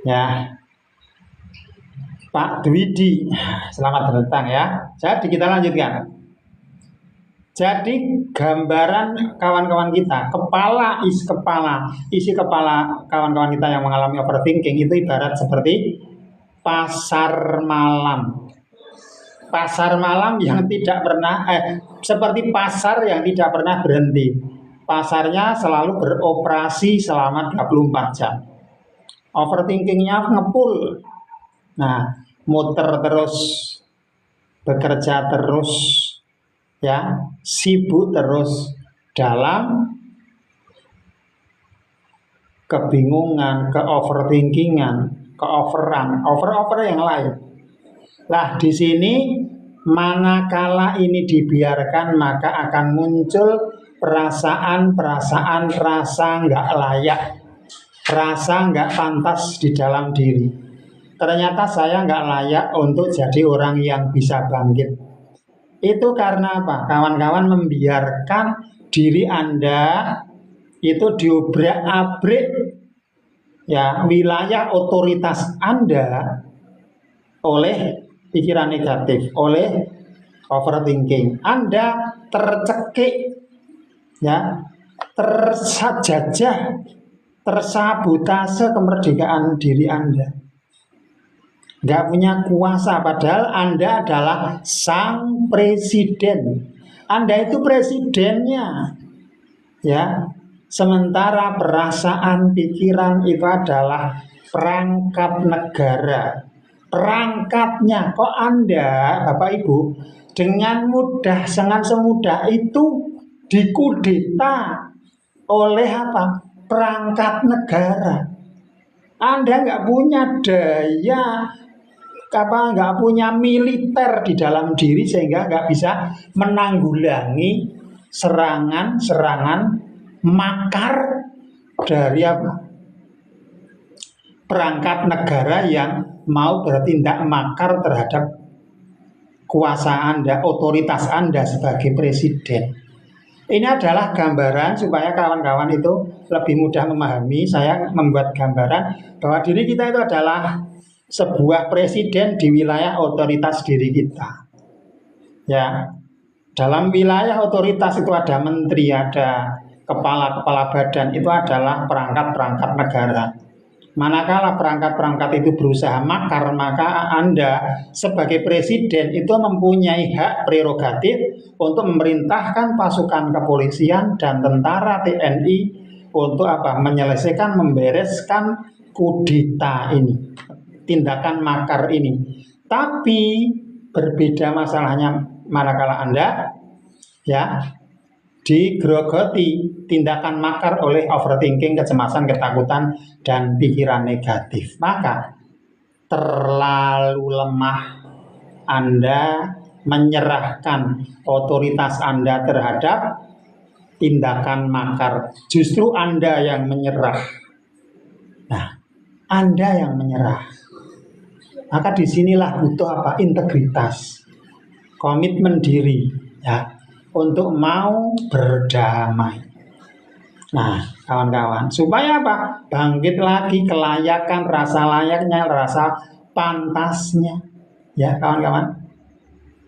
Speaker 2: ya. Pak Dwidi, selamat datang ya. Jadi kita lanjutkan. Jadi gambaran kawan-kawan kita, isi kepala kawan-kawan kita yang mengalami overthinking itu ibarat seperti pasar malam. Pasar malam yang tidak pernah seperti pasar yang tidak pernah berhenti. Pasarnya selalu beroperasi selama 24 jam. Overthinkingnya ngepul. Nah, muter terus, bekerja terus, ya, sibuk terus dalam kebingungan, ke-overthinkingan, over yang lain. Lah di sini manakala ini dibiarkan maka akan muncul perasaan rasa nggak layak, rasa nggak pantas di dalam diri. Ternyata saya nggak layak untuk jadi orang yang bisa bangkit. Itu karena apa? Kawan-kawan membiarkan diri Anda itu diobrak-abrik ya wilayah otoritas Anda oleh pikiran negatif, oleh overthinking. Anda tercekik ya, tersajajah, tersabotase kemerdekaan diri Anda. Nggak punya kuasa, padahal Anda adalah sang presiden. Anda itu presidennya, ya. Sementara perasaan, pikiran itu adalah perangkat negara. Perangkatnya kok Anda, Bapak Ibu, dengan mudah, sangat semudah itu dikudeta oleh apa? Perangkat negara. Anda nggak punya daya nggak punya militer di dalam diri sehingga nggak bisa menanggulangi serangan makar dari apa? Perangkat negara yang mau bertindak makar terhadap kuasa Anda, otoritas Anda sebagai presiden. Ini adalah gambaran supaya kawan-kawan itu lebih mudah memahami. Saya membuat gambaran bahwa diri kita itu adalah sebuah presiden di wilayah otoritas diri kita. Ya, dalam wilayah otoritas itu ada menteri, ada kepala badan, itu adalah perangkat-perangkat negara. Manakala perangkat-perangkat itu berusaha makar, maka Anda sebagai presiden itu mempunyai hak prerogatif untuk memerintahkan pasukan kepolisian dan tentara TNI untuk apa? Menyelesaikan, membereskan kudeta ini, tindakan makar ini. Tapi berbeda masalahnya manakala Anda ya digerogoti tindakan makar oleh overthinking, kecemasan, ketakutan, dan pikiran negatif. Maka terlalu lemah Anda menyerahkan otoritas Anda terhadap tindakan makar. Justru Anda yang menyerah. Nah, Anda yang menyerah. Maka disinilah butuh apa? Integritas, komitmen diri, ya, untuk mau berdamai. Nah, kawan-kawan, supaya apa? Bangkit lagi kelayakan, rasa layaknya, rasa pantasnya, ya kawan-kawan.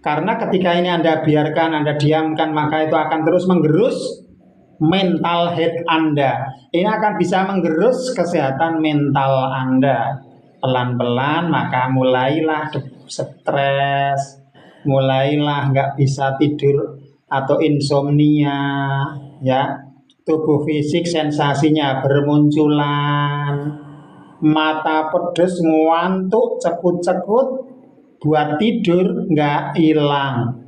Speaker 2: Karena ketika ini Anda biarkan, Anda diamkan, maka itu akan terus menggerus mental health Anda. Ini akan bisa menggerus kesehatan mental Anda. Pelan-pelan maka mulailah stres, mulailah nggak bisa tidur atau insomnia, ya. Tubuh fisik sensasinya bermunculan, mata pedes, ngantuk, cekut-cekut, buat tidur nggak hilang.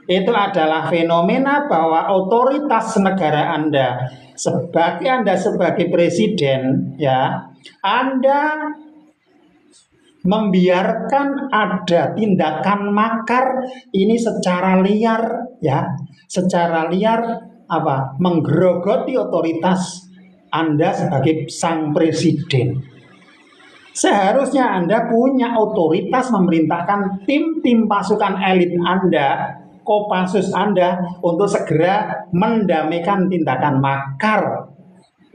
Speaker 2: Itu adalah fenomena bahwa otoritas negara Anda sebagai presiden, ya, Anda membiarkan ada tindakan makar ini secara liar, ya, secara liar apa? Menggerogoti otoritas Anda sebagai sang presiden. Seharusnya Anda punya otoritas memerintahkan tim-tim pasukan elit Anda, Kopassus Anda, untuk segera mendamaikan tindakan makar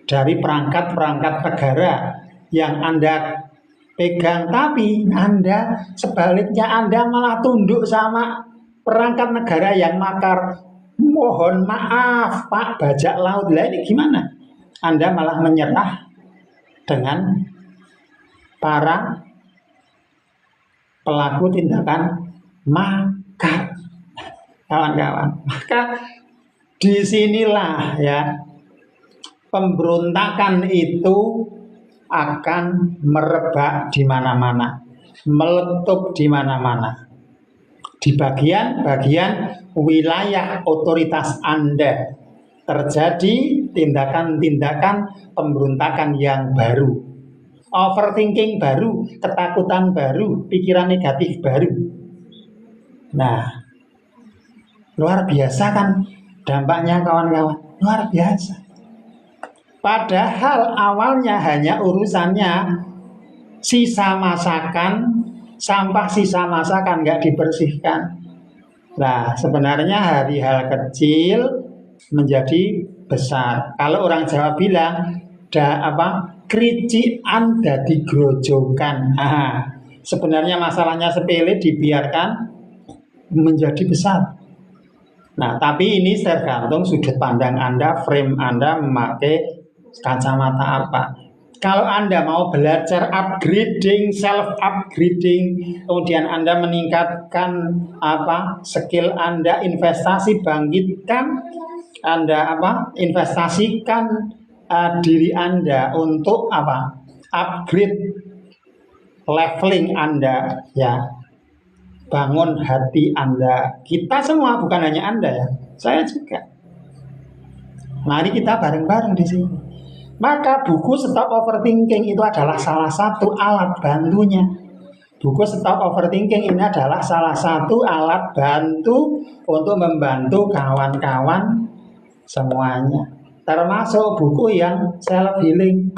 Speaker 2: dari perangkat-perangkat negara yang Anda pegang. Tapi Anda sebaliknya, Anda malah tunduk sama perangkat negara yang makar. Mohon maaf Pak bajak laut, lah ini gimana? Anda malah menyerah dengan para pelaku tindakan makar, kawan-kawan. Maka disinilah ya pemberontakan itu akan merebak di mana-mana, meletup di mana-mana, di bagian-bagian wilayah otoritas Anda terjadi tindakan-tindakan pemberontakan yang baru, overthinking baru, ketakutan baru, pikiran negatif baru. Nah, luar biasa kan dampaknya kawan-kawan, luar biasa. Padahal awalnya hanya urusannya sisa masakan, sampah sisa masakan nggak dibersihkan. Nah, sebenarnya hari hal kecil menjadi besar. Kalau orang Jawa bilang, kricikan dadi grojokan. Sebenarnya masalahnya sepele dibiarkan menjadi besar. Nah, tapi ini tergantung sudut pandang Anda, frame Anda memakai kacamata apa. Kalau Anda mau belajar upgrading, self-upgrading, kemudian Anda meningkatkan skill Anda, investasi, bangkitkan Anda investasikan diri Anda untuk upgrade leveling Anda, ya, bangun hati Anda. Kita semua, bukan hanya Anda ya, saya juga. Mari kita bareng-bareng di sini. Maka buku Stop Overthinking itu adalah salah satu alat bantunya. Buku Stop Overthinking ini adalah salah satu alat bantu untuk membantu kawan-kawan semuanya. Termasuk buku yang self healing.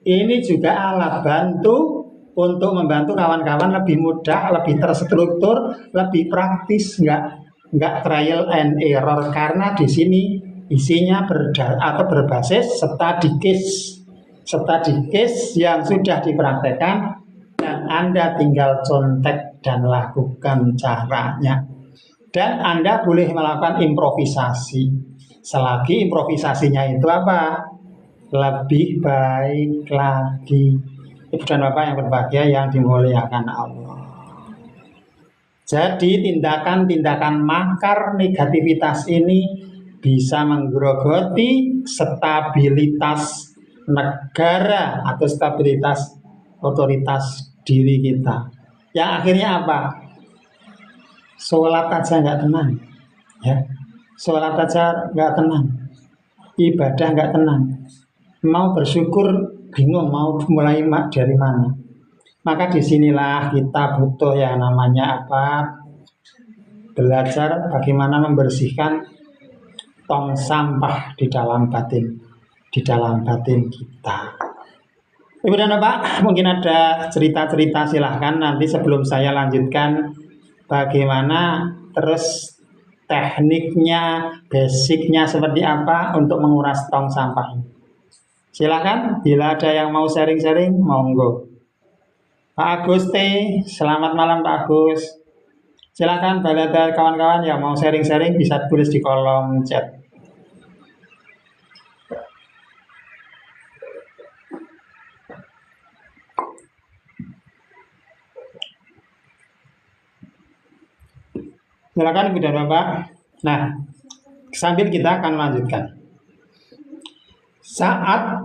Speaker 2: Ini juga alat bantu untuk membantu kawan-kawan lebih mudah, lebih terstruktur, lebih praktis, nggak trial and error, karena di sini isinya berbasis study case yang sudah dipraktekkan dan Anda tinggal contek dan lakukan caranya. Dan Anda boleh melakukan improvisasi selagi improvisasinya itu lebih baik lagi. Ibu dan Bapak yang berbahagia yang dimuliakan Allah. Jadi tindakan-tindakan makar negativitas ini bisa menggerogoti stabilitas negara atau stabilitas otoritas diri kita. Yang akhirnya sholat aja nggak tenang, ya. Sholat aja nggak tenang, ibadah nggak tenang, mau bersyukur bingung mau mulai dari mana. Maka disinilah kita butuh yang namanya belajar bagaimana membersihkan tong sampah di dalam batin kita. Ibu dan Bapak, mungkin ada cerita-cerita, silahkan nanti sebelum saya lanjutkan bagaimana terus tekniknya, basicnya seperti apa untuk menguras tong sampah. Silahkan, bila ada yang mau sharing-sharing, monggo. Pak Agus T, selamat malam Pak Agus. Silahkan, bila ada kawan-kawan yang mau sharing-sharing bisa tulis di kolom chat. Silakan Ibu dan Bapak. Nah, sambil kita akan melanjutkan. Saat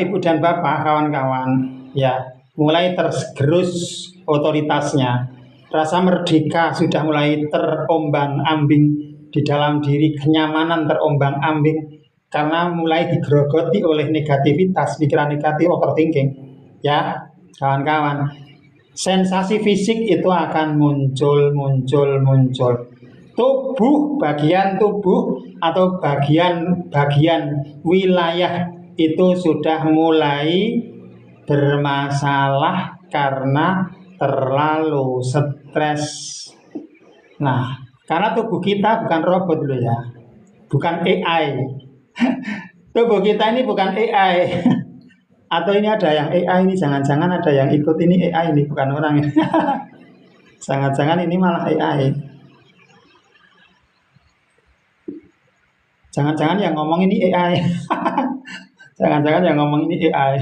Speaker 2: Ibu dan Bapak, kawan-kawan, ya, mulai tergerus otoritasnya, rasa merdeka sudah mulai terombang-ambing di dalam diri, kenyamanan terombang-ambing karena mulai digerogoti oleh negativitas, pikiran negatif, overthinking, ya, kawan-kawan. Sensasi fisik itu akan muncul. Tubuh, bagian tubuh atau bagian wilayah itu sudah mulai bermasalah karena terlalu stres. Nah, karena tubuh kita bukan robot loh ya, bukan AI. Tubuh kita ini bukan AI. Atau ini ada yang AI ini, jangan-jangan ada yang ikut ini AI ini, bukan orang ini. Jangan-jangan ini malah AI. Jangan-jangan yang ngomong ini AI. Jangan-jangan yang ngomong ini AI.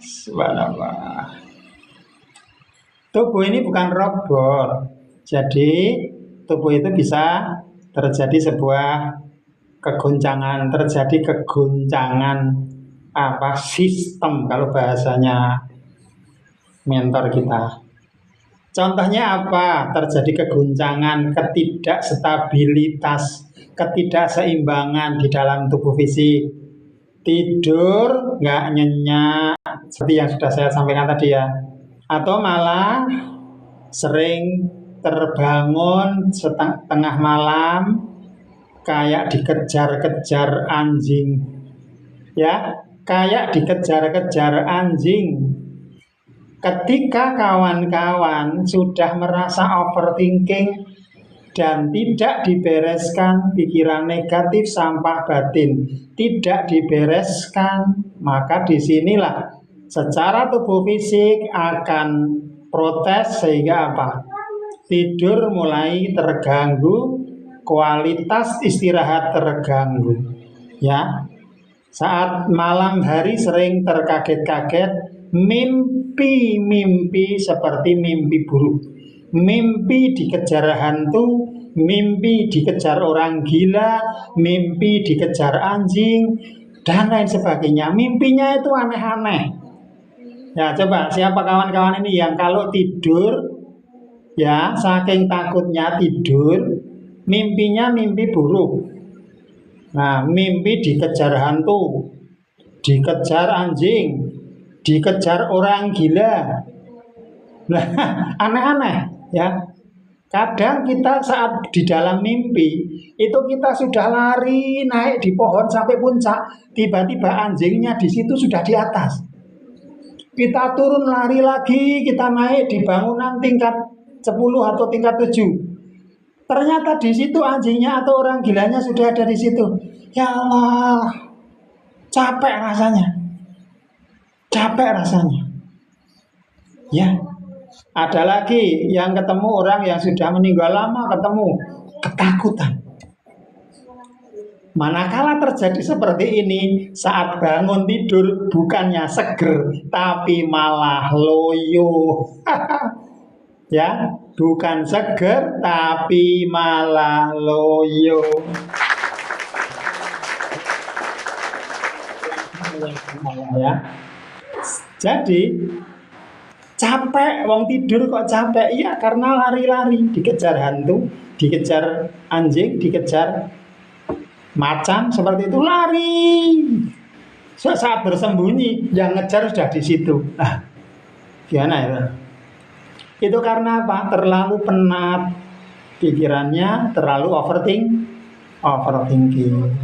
Speaker 2: Subhanallah. Tubuh ini bukan robot. Jadi tubuh itu bisa terjadi sebuah kegoncangan, sistem kalau bahasanya mentor kita. Contohnya apa? Terjadi kegoncangan, ketidakstabilitas, ketidakseimbangan di dalam tubuh fisik. Tidur nggak nyenyak, seperti yang sudah saya sampaikan tadi ya. Atau malah sering terbangun tengah malam kayak dikejar-kejar anjing. Ya, kayak dikejar-kejar anjing. Ketika kawan-kawan sudah merasa overthinking dan tidak dibereskan, pikiran negatif, sampah batin tidak dibereskan, maka disinilah secara tubuh fisik akan protes sehingga apa? Tidur mulai terganggu, kualitas istirahat terganggu. Ya, saat malam hari sering terkaget-kaget, mimpi seperti mimpi buruk, mimpi dikejar hantu, mimpi dikejar orang gila, mimpi dikejar anjing, dan lain sebagainya. Mimpinya itu aneh-aneh. Ya, coba siapa kawan-kawan ini yang kalau tidur, ya saking takutnya tidur, mimpinya mimpi buruk. Nah, mimpi dikejar hantu, dikejar anjing, dikejar orang gila. Nah, aneh-aneh ya. Kadang kita saat di dalam mimpi itu kita sudah lari naik di pohon sampai puncak, tiba-tiba anjingnya di situ sudah di atas. Kita turun lari lagi, kita naik di bangunan tingkat 10 atau tingkat 7. Ternyata di situ anjingnya atau orang gilanya sudah ada di situ. Ya Allah, capek rasanya. Ya, ada lagi yang ketemu orang yang sudah meninggal lama, ketemu ketakutan. Manakala terjadi seperti ini, saat bangun tidur bukannya seger, tapi malah loyo. Ya, bukan seger, tapi malah loyo. Ya. Jadi capek, wong tidur kok capek? Iya, karena lari-lari, dikejar hantu, dikejar anjing, dikejar macan, seperti itu lari. Saat bersembunyi, yang ngejar sudah di situ. Nah, gimana ya? Itu karena apa? Terlalu penat pikirannya, terlalu overthinking.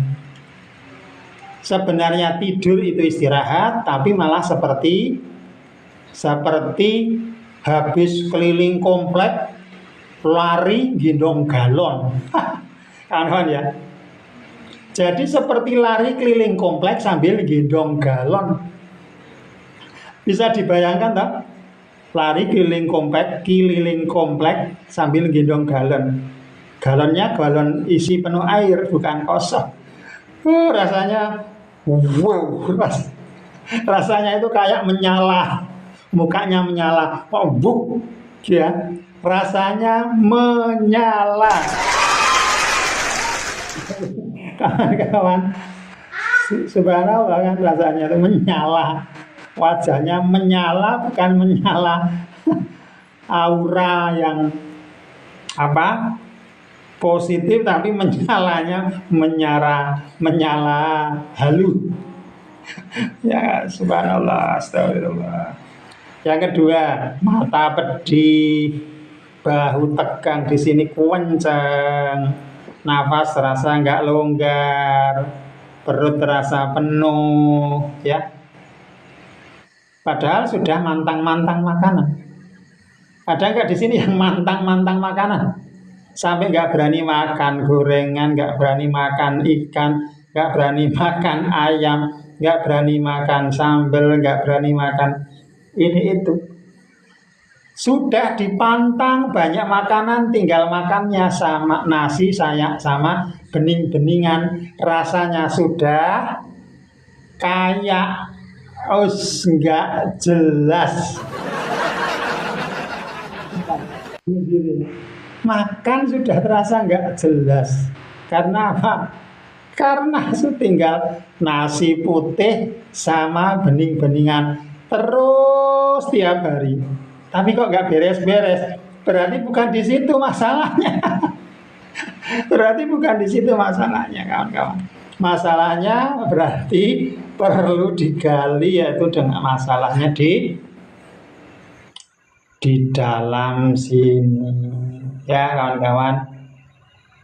Speaker 2: Sebenarnya tidur itu istirahat, tapi malah seperti habis keliling komplek lari gendong galon. Kawan ya. Jadi seperti lari keliling komplek sambil gendong galon. Bisa dibayangkan tak? Lari keliling komplek sambil gendong galon. Galonnya galon isi penuh air, bukan kosong. Rasanya rasanya itu kayak menyala. Mukanya menyala. Ya. Rasanya menyala. Kawan-kawan, subhanallah kan rasanya itu menyala, wajahnya menyala, bukan menyala aura yang positif, tapi menyalanya menyala halu. Ya subhanallah, astagfirullah. Yang kedua, mata pedih, bahu tegang di sini kencang. Nafas terasa nggak longgar, perut terasa penuh, ya. Padahal sudah mantang-mantang makanan. Ada nggak di sini yang mantang-mantang makanan? Sampai nggak berani makan gorengan, nggak berani makan ikan, nggak berani makan ayam, nggak berani makan sambal, nggak berani makan ini itu. Sudah dipantang banyak makanan, tinggal makannya sama nasi saya sama bening-beningan, rasanya sudah kayak nggak jelas. Makan sudah terasa nggak jelas. Karena apa? Karena tinggal nasi putih sama bening-beningan terus tiap hari. Tapi kok nggak beres-beres? Berarti bukan di situ masalahnya. Berarti bukan di situ masalahnya, kawan-kawan. Masalahnya berarti perlu digali, yaitu dengan masalahnya di dalam sini. Ya kawan-kawan.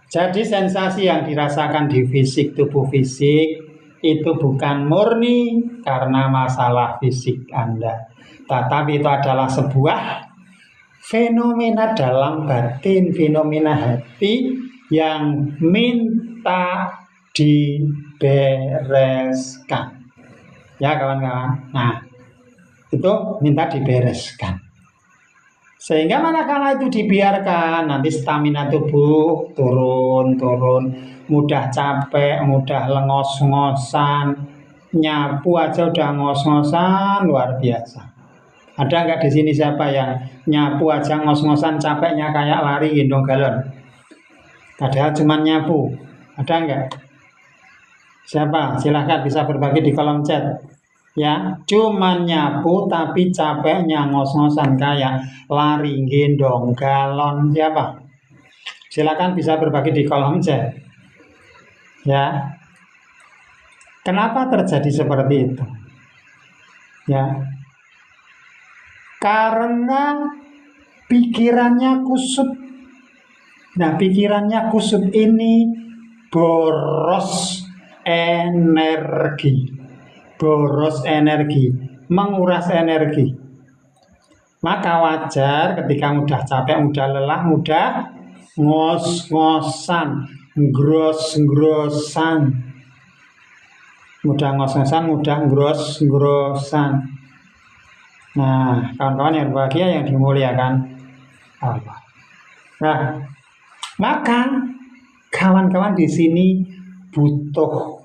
Speaker 2: Jadi sensasi yang dirasakan di fisik, tubuh fisik itu bukan murni karena masalah fisik Anda, tetapi itu adalah sebuah fenomena dalam batin, fenomena hati yang minta dibereskan. Ya kawan-kawan. Nah, itu minta dibereskan. Sehingga manakala itu dibiarkan, nanti stamina tubuh turun, mudah capek, mudah lengos-ngosan, nyapu aja udah ngos-ngosan luar biasa. Ada nggak di sini siapa yang nyapu aja ngos-ngosan capeknya kayak lari gendong galon? Padahal cuma nyapu. Ada nggak? Siapa? Silahkan bisa berbagi di kolom chat. Ya, cuman nyapu tapi capeknya ngos-ngosan kayak lari gendong galon. Siapa? Silakan bisa berbagi di kolom chat. Ya. Kenapa terjadi seperti itu? Ya. Karena pikirannya kusut. Nah, pikirannya kusut ini boros energi. Boros energi, menguras energi. Maka wajar ketika mudah capek, mudah lelah, mudah ngos-ngosan, ngros-nggrosan. Mudah ngos-ngosan, mudah ngros-nggrosan. Nah, kawan-kawan yang berbahagia yang dimuliakan Allah. Nah, maka kawan-kawan di sini butuh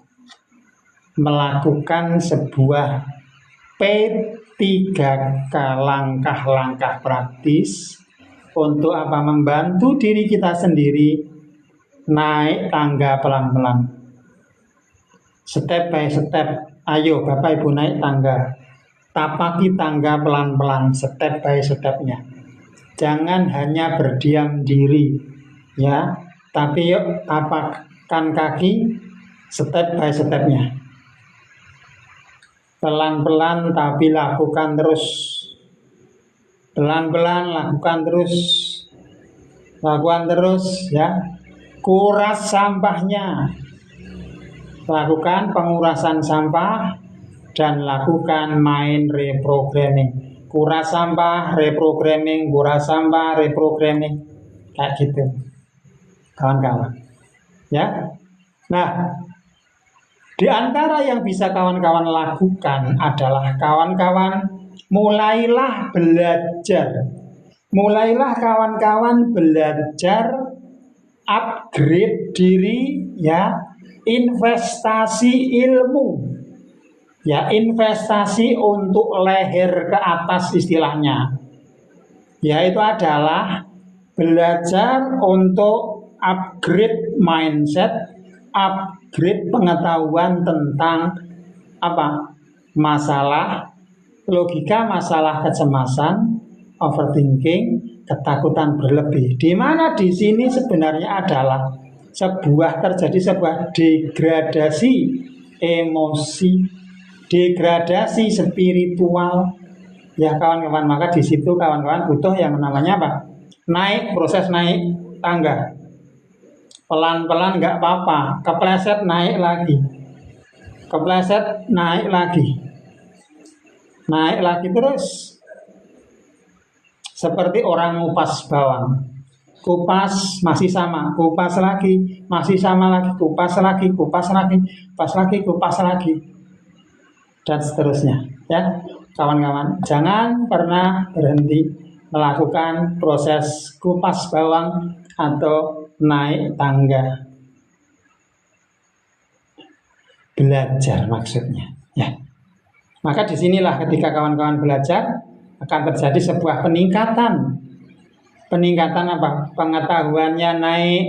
Speaker 2: melakukan sebuah P3K langkah-langkah praktis untuk apa? Membantu diri kita sendiri naik tangga pelan-pelan, step by step. Ayo Bapak Ibu naik tangga, tapaki tangga pelan-pelan, step by stepnya. Jangan hanya berdiam diri, ya, tapi yuk tapakan kaki step by stepnya. Pelan-pelan tapi lakukan terus. Pelan-pelan lakukan terus. Lakukan terus ya. Kuras sampahnya. Lakukan pengurasan sampah dan lakukan mind reprogramming. Kuras sampah, reprogramming, kuras sampah, reprogramming. Kayak gitu. Kawan-kawan. Ya. Nah, di antara yang bisa kawan-kawan lakukan adalah kawan-kawan mulailah belajar. Mulailah kawan-kawan belajar upgrade diri ya, investasi ilmu. Ya, investasi untuk leher ke atas istilahnya. Yaitu adalah belajar untuk upgrade mindset, upgrade pengetahuan tentang apa? Masalah logika, masalah kecemasan, overthinking, ketakutan berlebih. Di mana di sini sebenarnya adalah terjadi sebuah degradasi emosi, degradasi spiritual. Ya kawan-kawan, maka di situ kawan-kawan butuh yang namanya apa? Proses naik tangga. Pelan-pelan nggak apa-apa, kepleset naik lagi, kepleset naik lagi. naik lagi terus. Seperti orang ngupas bawang. Kupas masih sama, kupas lagi, masih sama lagi, kupas lagi, kupas lagi, kupas lagi, kupas lagi, dan seterusnya. Ya, kawan-kawan, jangan pernah berhenti melakukan proses kupas bawang atau naik tangga. Belajar maksudnya. Ya, maka disinilah ketika kawan-kawan belajar akan terjadi sebuah peningkatan. Peningkatan apa? Pengetahuannya naik,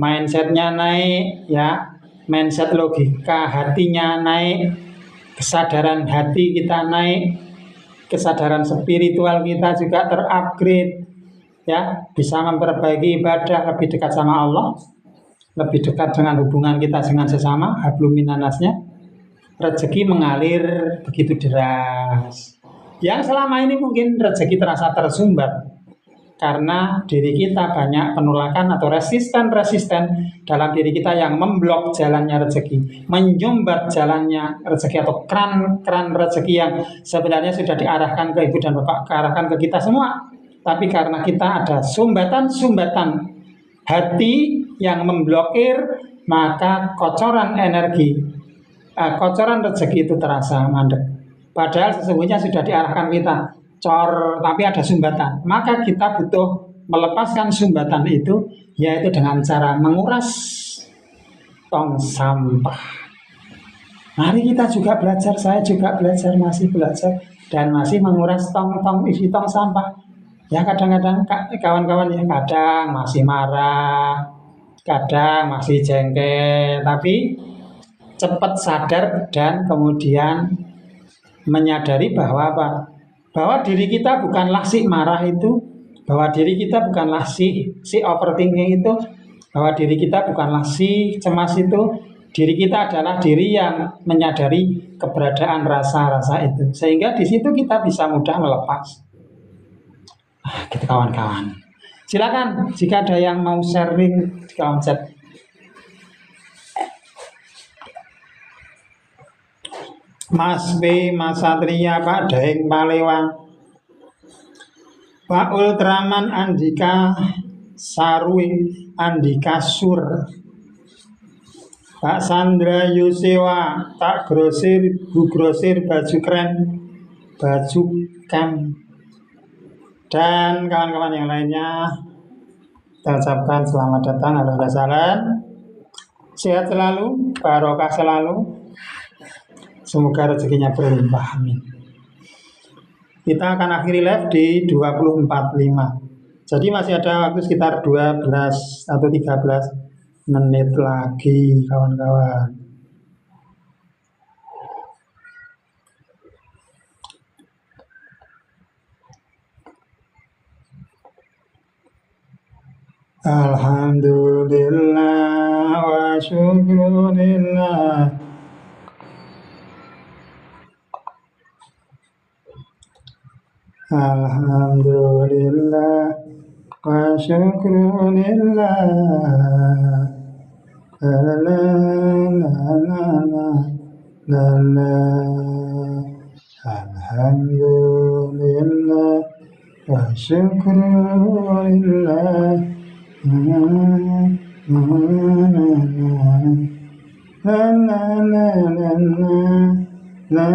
Speaker 2: mindsetnya naik, ya, mindset logika hatinya naik, kesadaran hati kita naik, kesadaran spiritual kita juga terupgrade, ya, bisa memperbaiki ibadah, lebih dekat sama Allah, lebih dekat dengan hubungan kita dengan sesama, hablum minannasnya, rezeki mengalir begitu deras. Yang selama ini mungkin rezeki terasa tersumbat karena diri kita banyak penolakan atau resisten dalam diri kita yang memblok jalannya rezeki, menyumbat jalannya rezeki atau keran rezeki yang sebenarnya sudah diarahkan ke ibu dan bapak, diarahkan ke kita semua. Tapi karena kita ada sumbatan hati yang memblokir, maka kocoran energi, kocoran rezeki itu terasa mandek. Padahal sesungguhnya sudah diarahkan kita tapi ada sumbatan. Maka kita butuh melepaskan sumbatan itu, yaitu dengan cara menguras tong sampah. Mari kita juga belajar, saya juga belajar, masih belajar, dan masih menguras isi tong sampah. Ya, kadang-kadang kawan-kawan ya, kadang masih marah, kadang masih jengkel, tapi cepat sadar dan kemudian menyadari bahwa apa? Bahwa diri kita bukanlah si marah itu, bahwa diri kita bukanlah si overthinking itu, bahwa diri kita bukanlah si cemas itu, diri kita adalah diri yang menyadari keberadaan rasa-rasa itu, sehingga di situ kita bisa mudah melepas. Gitu kawan-kawan. Silakan jika ada yang mau sharing di kolom chat. Mas B, Mas Satria, Pak Daeng Palewang, Pak Ultraman Andika Sarwi, Andika Sur, Pak Sandra Yusewa, Pak Grosir, Bu Grosir, Baju Keren, Baju Kem, dan kawan-kawan yang lainnya. Kita ucapkan selamat datang, alhamdulillah salam, sehat selalu, barokah selalu. Semoga rezekinya berlimpah, amin. Kita akan akhiri live di 24.5. Jadi masih ada waktu sekitar 12 atau 13 menit lagi, kawan-kawan. Alhamdulillah wa syukurillah. Alhamdulillah wa syukurillah. La la la la la la. Alhamdulillah wa syukurillah. La la la la la la la la. La la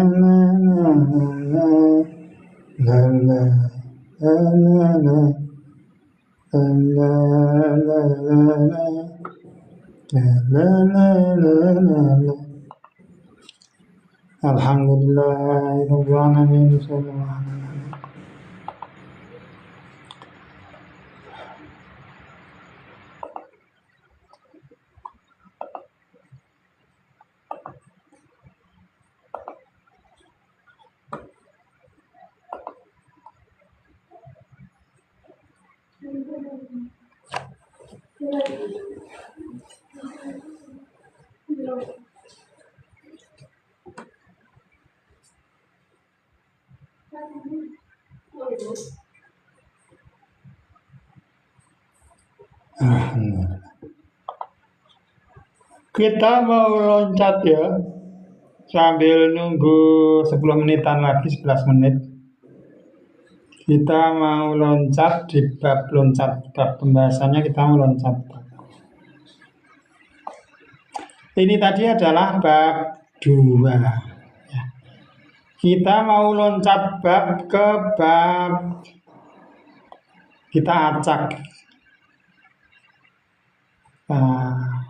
Speaker 2: la la la la la la la la. Alhamdulillah rabbil alamin. Kita mau loncat ya.
Speaker 1: Sambil nunggu 10 menitan lagi, 11 menit, kita mau loncat di bab pembahasannya, kita mau loncat. Ini tadi adalah bab 2. Ya. Kita mau loncat bab ke bab, kita acak. Nah,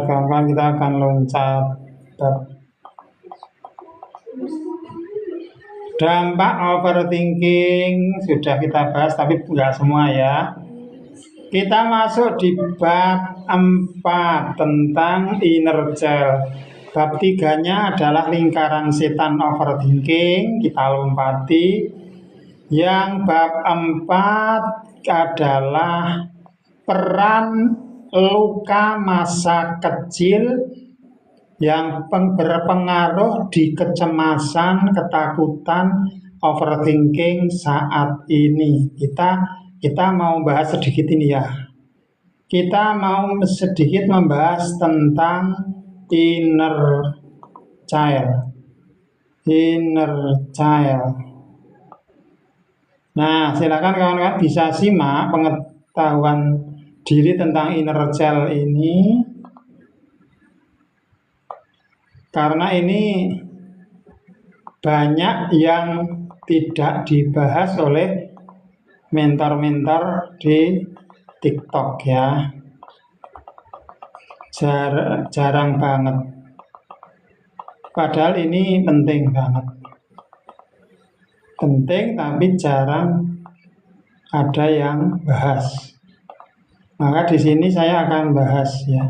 Speaker 1: kawan-kawan, kita akan loncat bab dampak overthinking. Sudah kita bahas, tapi enggak semua ya. Kita masuk di bab 4 tentang inner child. Bab 3-nya adalah lingkaran setan overthinking. Kita lompati. Yang bab 4 adalah peran luka masa kecil yang berpengaruh di kecemasan, ketakutan, overthinking saat ini. Kita mau bahas sedikit ini ya. Kita mau sedikit membahas tentang inner child. Nah, silakan kawan-kawan bisa simak pengetahuan diri tentang inner child ini, karena ini banyak yang tidak dibahas oleh mentor-mentor di TikTok ya. Jarang banget. Padahal ini penting banget. Penting tapi jarang ada yang bahas. Maka di sini saya akan bahas ya.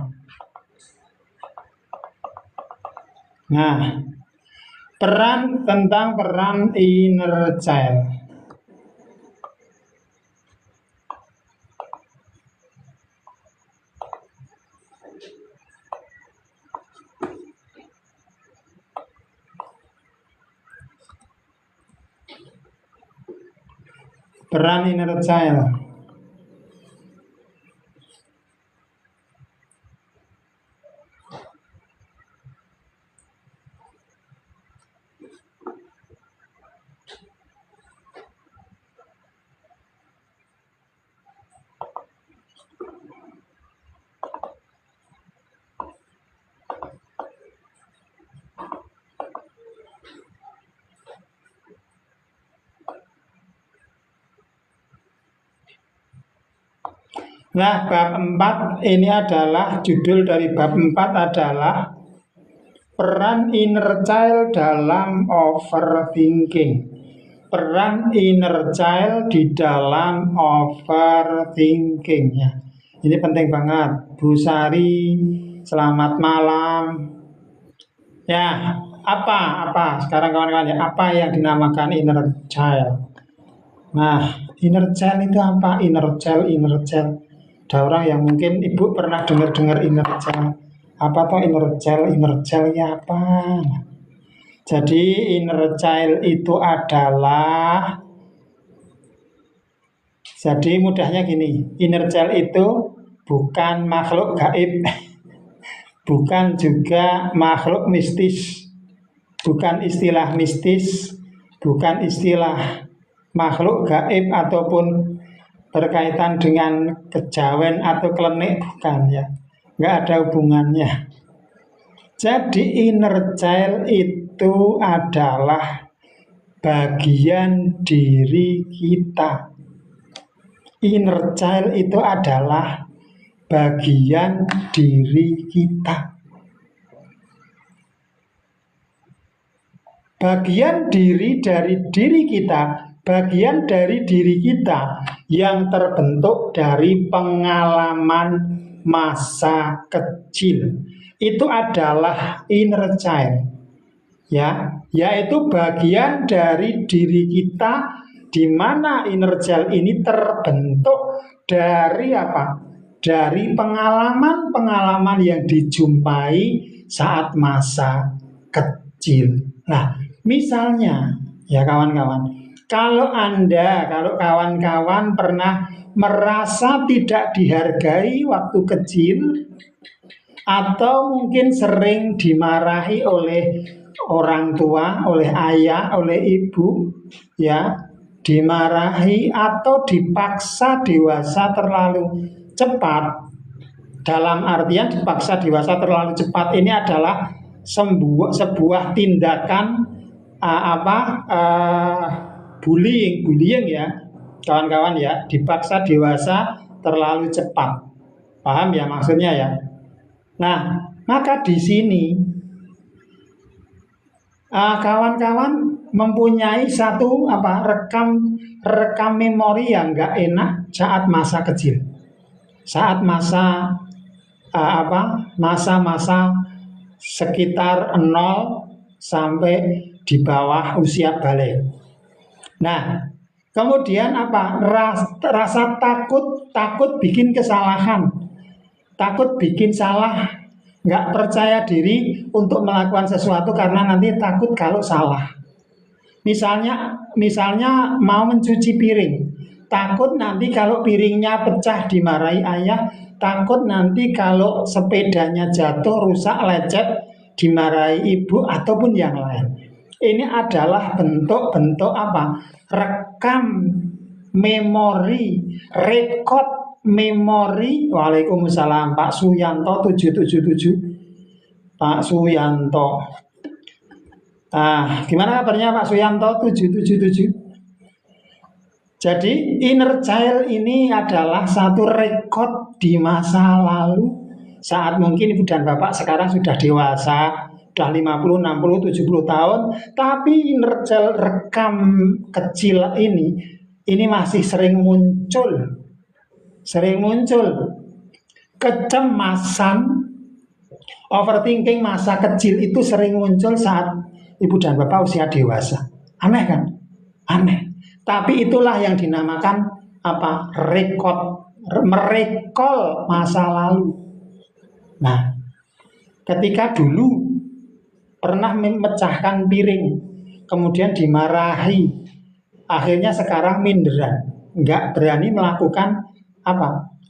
Speaker 1: Nah, tentang peran inner child. Peran inner child. Nah, bab 4 ini adalah judul dari bab 4 adalah peran inner child dalam overthinking. Peran inner child di dalam overthinking ya. Ini penting banget. Bu Sari, selamat malam. Ya, apa sekarang kawan-kawan ya, apa yang dinamakan inner child? Nah, inner child itu apa? Inner child. Ada orang yang mungkin ibu pernah dengar inner child. Apa toh inner child? Inner child-nya apa? Jadi inner child itu adalah, jadi mudahnya gini, inner child itu bukan makhluk gaib, bukan juga makhluk mistis, bukan istilah mistis, bukan istilah makhluk gaib ataupun berkaitan dengan kejawen atau klenik, bukan ya, nggak ada hubungannya. Jadi inner child itu adalah bagian diri kita. Inner child itu adalah bagian diri kita. Bagian diri dari diri kita, bagian dari diri kita yang terbentuk dari pengalaman masa kecil. Itu adalah inner child. Ya, yaitu bagian dari diri kita di mana inner child ini terbentuk dari apa? Dari pengalaman-pengalaman yang dijumpai saat masa kecil. Nah, misalnya ya kawan-kawan,
Speaker 2: Kalau kawan-kawan pernah merasa tidak dihargai waktu kecil, atau mungkin sering dimarahi oleh orang tua, oleh ayah, oleh ibu, ya, dimarahi atau dipaksa dewasa terlalu cepat. Dalam artian dipaksa dewasa terlalu cepat ini adalah sebuah tindakan bullying ya, kawan-kawan ya, dipaksa dewasa terlalu cepat. Paham ya maksudnya ya? Nah, maka di sini kawan-kawan mempunyai satu rekam memori yang nggak enak saat masa kecil, saat masa-masa sekitar 0 sampai di bawah usia balik. Nah, kemudian rasa takut bikin kesalahan, takut bikin salah, nggak percaya diri untuk melakukan sesuatu karena nanti takut kalau salah. Misalnya mau mencuci piring, takut nanti kalau piringnya pecah dimarahi ayah, takut nanti kalau sepedanya jatuh rusak lecet dimarahi ibu ataupun yang lain. Ini adalah bentuk-bentuk rekam memori, rekod memori. Waalaikumsalam Pak Suyanto 777. Pak Suyanto. Gimana kabarnya Pak Suyanto 777? Jadi inner child ini adalah satu rekod di masa lalu saat mungkin ibu dan bapak sekarang sudah dewasa, sudah 50, 60, 70 tahun, tapi inner child rekam kecil ini masih sering muncul. Kecemasan, overthinking masa kecil itu sering muncul saat ibu dan bapak usia dewasa. Aneh kan? Aneh. Tapi itulah yang dinamakan merekol masa lalu. Nah, ketika dulu pernah memecahkan piring, kemudian dimarahi, akhirnya sekarang minderan, nggak berani melakukan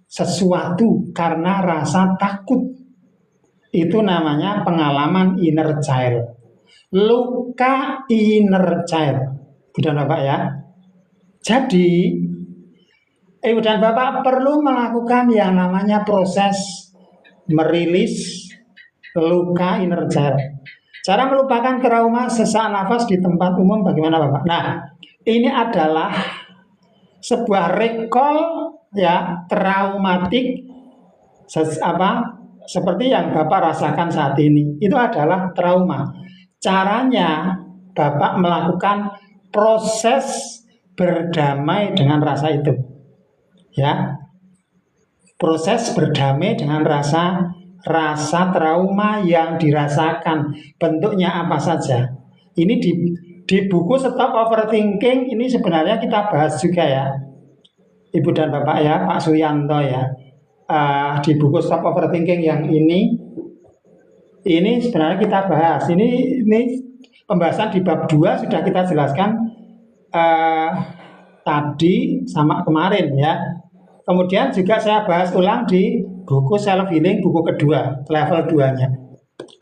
Speaker 2: sesuatu karena rasa takut. Itu namanya pengalaman inner child, luka inner child. Ibu dan bapak ya. Jadi ibu dan bapak perlu melakukan yang namanya proses merilis luka inner child. Cara melupakan trauma sesak nafas di tempat umum bagaimana Bapak? Nah, ini adalah sebuah recall ya traumatik seperti yang Bapak rasakan saat ini. Itu adalah trauma. Caranya Bapak melakukan proses berdamai dengan rasa itu. Ya. Proses berdamai dengan rasa trauma yang dirasakan, bentuknya apa saja. Ini di buku Stop Overthinking ini sebenarnya kita bahas juga ya, Ibu dan Bapak ya, Pak Suyanto ya. Di buku Stop Overthinking yang ini sebenarnya kita bahas. Ini pembahasan di bab 2 sudah kita jelaskan tadi sama kemarin ya. Kemudian juga saya bahas ulang di buku Self Healing, buku kedua, level 2-nya.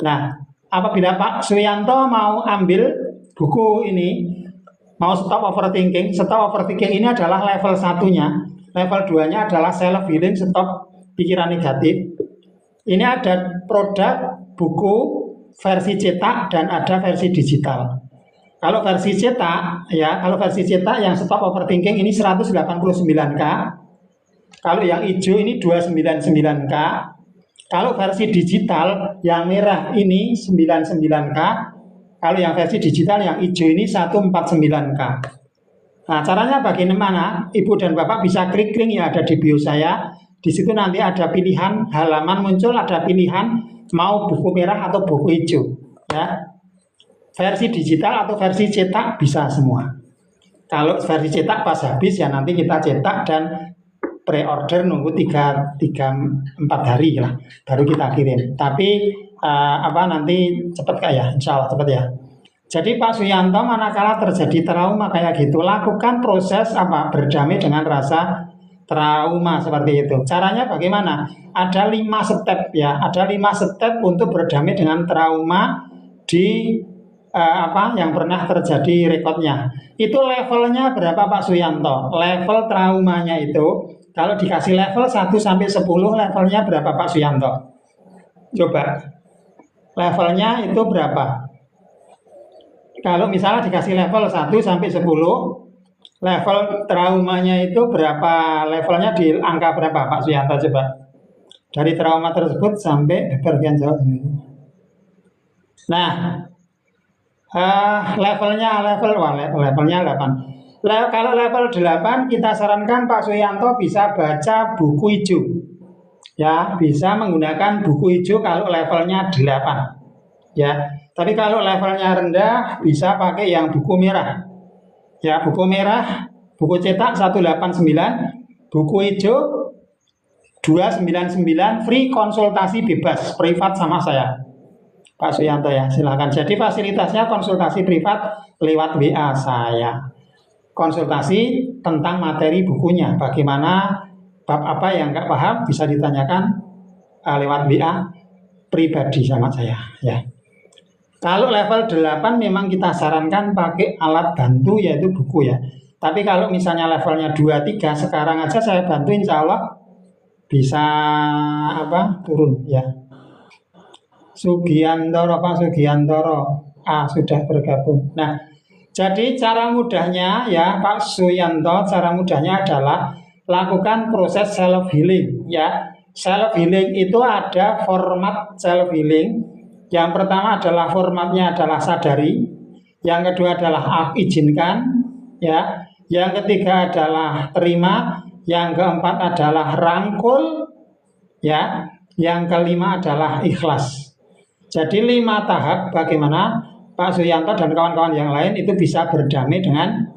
Speaker 2: Nah, apabila Pak Suyanto mau ambil buku ini, mau Stop Overthinking ini adalah level 1-nya. Level 2-nya adalah Self Healing, Stop Pikiran Negatif. Ini ada produk buku versi cetak dan ada versi digital. Kalau versi cetak yang Stop Overthinking ini 189K. Kalau yang hijau ini 299K. Kalau versi digital yang merah ini 99K. Kalau yang versi digital yang hijau ini 149K. Nah, caranya bagaimana? Ibu dan Bapak bisa klik link yang ada di bio saya. Di situ nanti ada pilihan halaman muncul, ada pilihan mau buku merah atau buku hijau. Ya. Versi digital atau versi cetak bisa semua. Kalau versi cetak pas habis ya nanti kita cetak dan pre-order nunggu 3-4 hari lah baru kita kirim. Tapi nanti cepat ya, insya Allah cepat ya. Jadi Pak Suyanto manakala terjadi trauma kayak gitu, lakukan proses berdamai dengan rasa trauma seperti itu. Caranya bagaimana? Ada 5 step ya, ada 5 step untuk berdamai dengan trauma di yang pernah terjadi rekodnya. Itu levelnya berapa Pak Suyanto? Level traumanya itu kalau dikasih level 1 sampai 10, levelnya berapa Pak Suyanto? Coba. Levelnya itu berapa? Kalau misalnya dikasih level 1 sampai 10, level traumanya itu berapa? Levelnya di angka berapa Pak Suyanto coba? Dari trauma tersebut sampai bagian jawab ini. Nah, levelnya 8. Kalau level 8 kita sarankan Pak Suyanto bisa baca buku hijau. Ya, bisa menggunakan buku hijau kalau levelnya 8. Ya, tapi kalau levelnya rendah bisa pakai yang buku merah. Ya, buku merah, buku cetak 189, buku hijau 299, free konsultasi bebas privat sama saya. Pak Suyanto ya, silakan. Jadi fasilitasnya konsultasi privat lewat WA saya. Konsultasi tentang materi bukunya, bagaimana bab apa yang nggak paham bisa ditanyakan lewat WA pribadi sama saya ya. Kalau level 8 memang kita sarankan pakai alat bantu yaitu buku ya. Tapi kalau misalnya levelnya 2, 3 sekarang aja saya bantu insya Allah bisa turun ya. Sugiantoro Pak Sugiantoro sudah bergabung. Nah, jadi cara mudahnya ya Pak Suyanto, cara mudahnya adalah lakukan proses self healing ya. Self healing itu ada format self healing. Yang pertama adalah formatnya adalah sadari, yang kedua adalah izinkan, ya, yang ketiga adalah terima, yang keempat adalah rangkul, ya, yang kelima adalah ikhlas. Jadi 5 tahap bagaimana Pak Suyanto dan kawan-kawan yang lain itu bisa berdamai dengan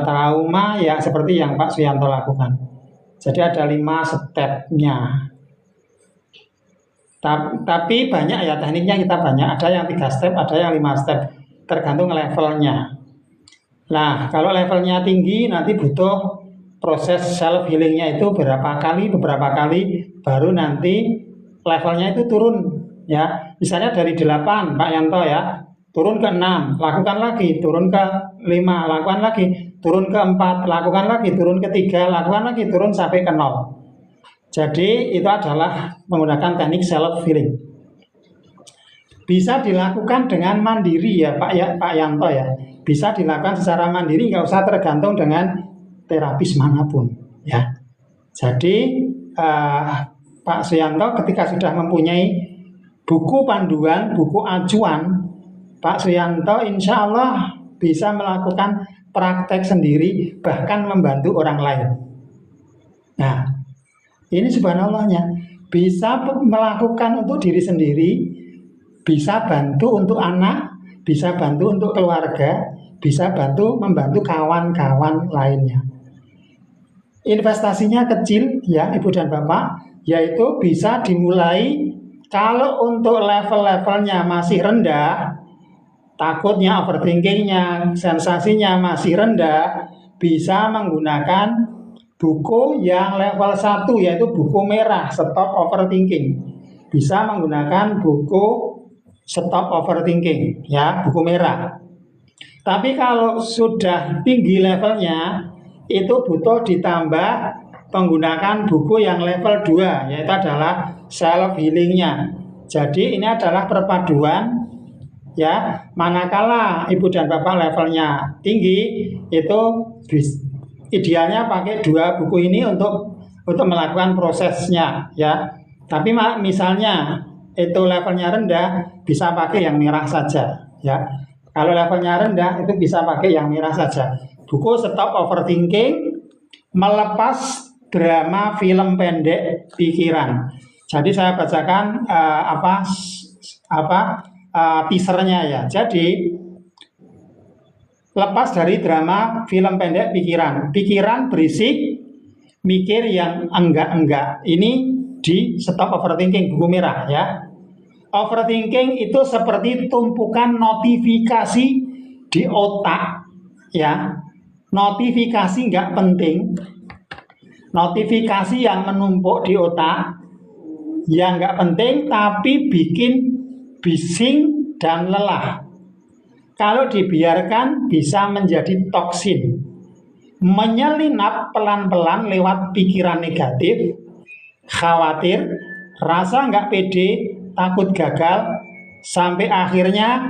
Speaker 2: trauma ya seperti yang Pak Suyanto lakukan. Jadi ada 5 stepnya. Tapi banyak ya tekniknya kita banyak. Ada yang 3 step, ada yang 5 step. Tergantung levelnya. Nah, kalau levelnya tinggi nanti butuh proses self healingnya itu beberapa kali baru nanti levelnya itu turun ya. Misalnya dari 8 Pak Yanto ya, turun ke 6, lakukan lagi, turun ke 5, lakukan lagi, turun ke 4, lakukan lagi, turun ke 3, lakukan lagi, turun sampai ke 0. Jadi itu adalah menggunakan teknik self healing. Bisa dilakukan dengan mandiri ya Pak Yanto ya. Bisa dilakukan secara mandiri, nggak usah tergantung dengan terapis manapun ya. Jadi Pak Suyanto ketika sudah mempunyai buku panduan, buku acuan, Pak Suyanto insya Allah bisa melakukan praktek sendiri, bahkan membantu orang lain. Nah, ini subhanallahnya, bisa melakukan untuk diri sendiri, bisa bantu untuk anak, bisa bantu untuk keluarga, bisa membantu kawan-kawan lainnya. Investasinya kecil ya Ibu dan Bapak, yaitu bisa dimulai kalau untuk level-levelnya masih rendah, takutnya, overthinkingnya, sensasinya masih rendah, bisa menggunakan buku yang level 1 yaitu buku merah, Stop Overthinking. Bisa menggunakan buku Stop Overthinking ya, buku merah. Tapi kalau sudah tinggi levelnya itu butuh ditambah menggunakan buku yang level 2 yaitu adalah self healingnya. Jadi ini adalah perpaduan ya, manakala Ibu dan Bapak levelnya tinggi itu idealnya pakai 2 buku ini untuk melakukan prosesnya ya. Tapi misalnya itu levelnya rendah, bisa pakai yang merah saja ya. Kalau levelnya rendah itu bisa pakai yang merah saja. Buku Stop Overthinking, melepas drama film pendek pikiran. Jadi saya bacakan teasernya ya. Jadi lepas dari drama film pendek pikiran. Pikiran berisik, mikir yang enggak-enggak. Ini di Stop Overthinking, buku merah ya. Overthinking itu seperti tumpukan notifikasi di otak, ya. Notifikasi nggak penting, notifikasi yang menumpuk di otak, yang nggak penting tapi bikin bising dan lelah. Kalau dibiarkan bisa menjadi toksin, menyelinap pelan-pelan lewat pikiran negatif, khawatir, rasa nggak pede, takut gagal, sampai akhirnya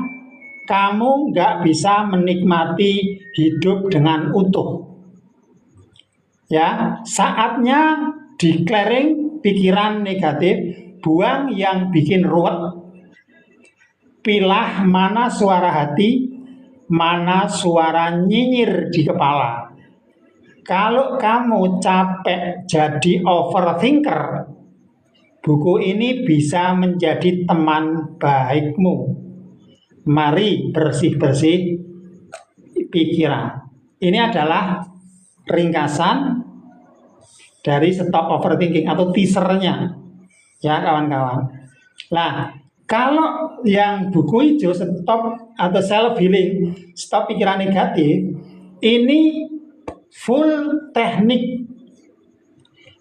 Speaker 2: kamu nggak bisa menikmati hidup dengan utuh. Ya, saatnya declaring pikiran negatif, buang yang bikin ruwet, pilah mana suara hati, mana suara nyinyir di kepala. Kalau kamu capek jadi overthinker, buku ini bisa menjadi teman baikmu. Mari bersih-bersih pikiran. Ini adalah ringkasan dari Stop Overthinking atau teasernya, ya kawan-kawan. Nah, kalau yang buku hijau Stop atau Self Healing, Stop Pikiran Negatif, ini full teknik.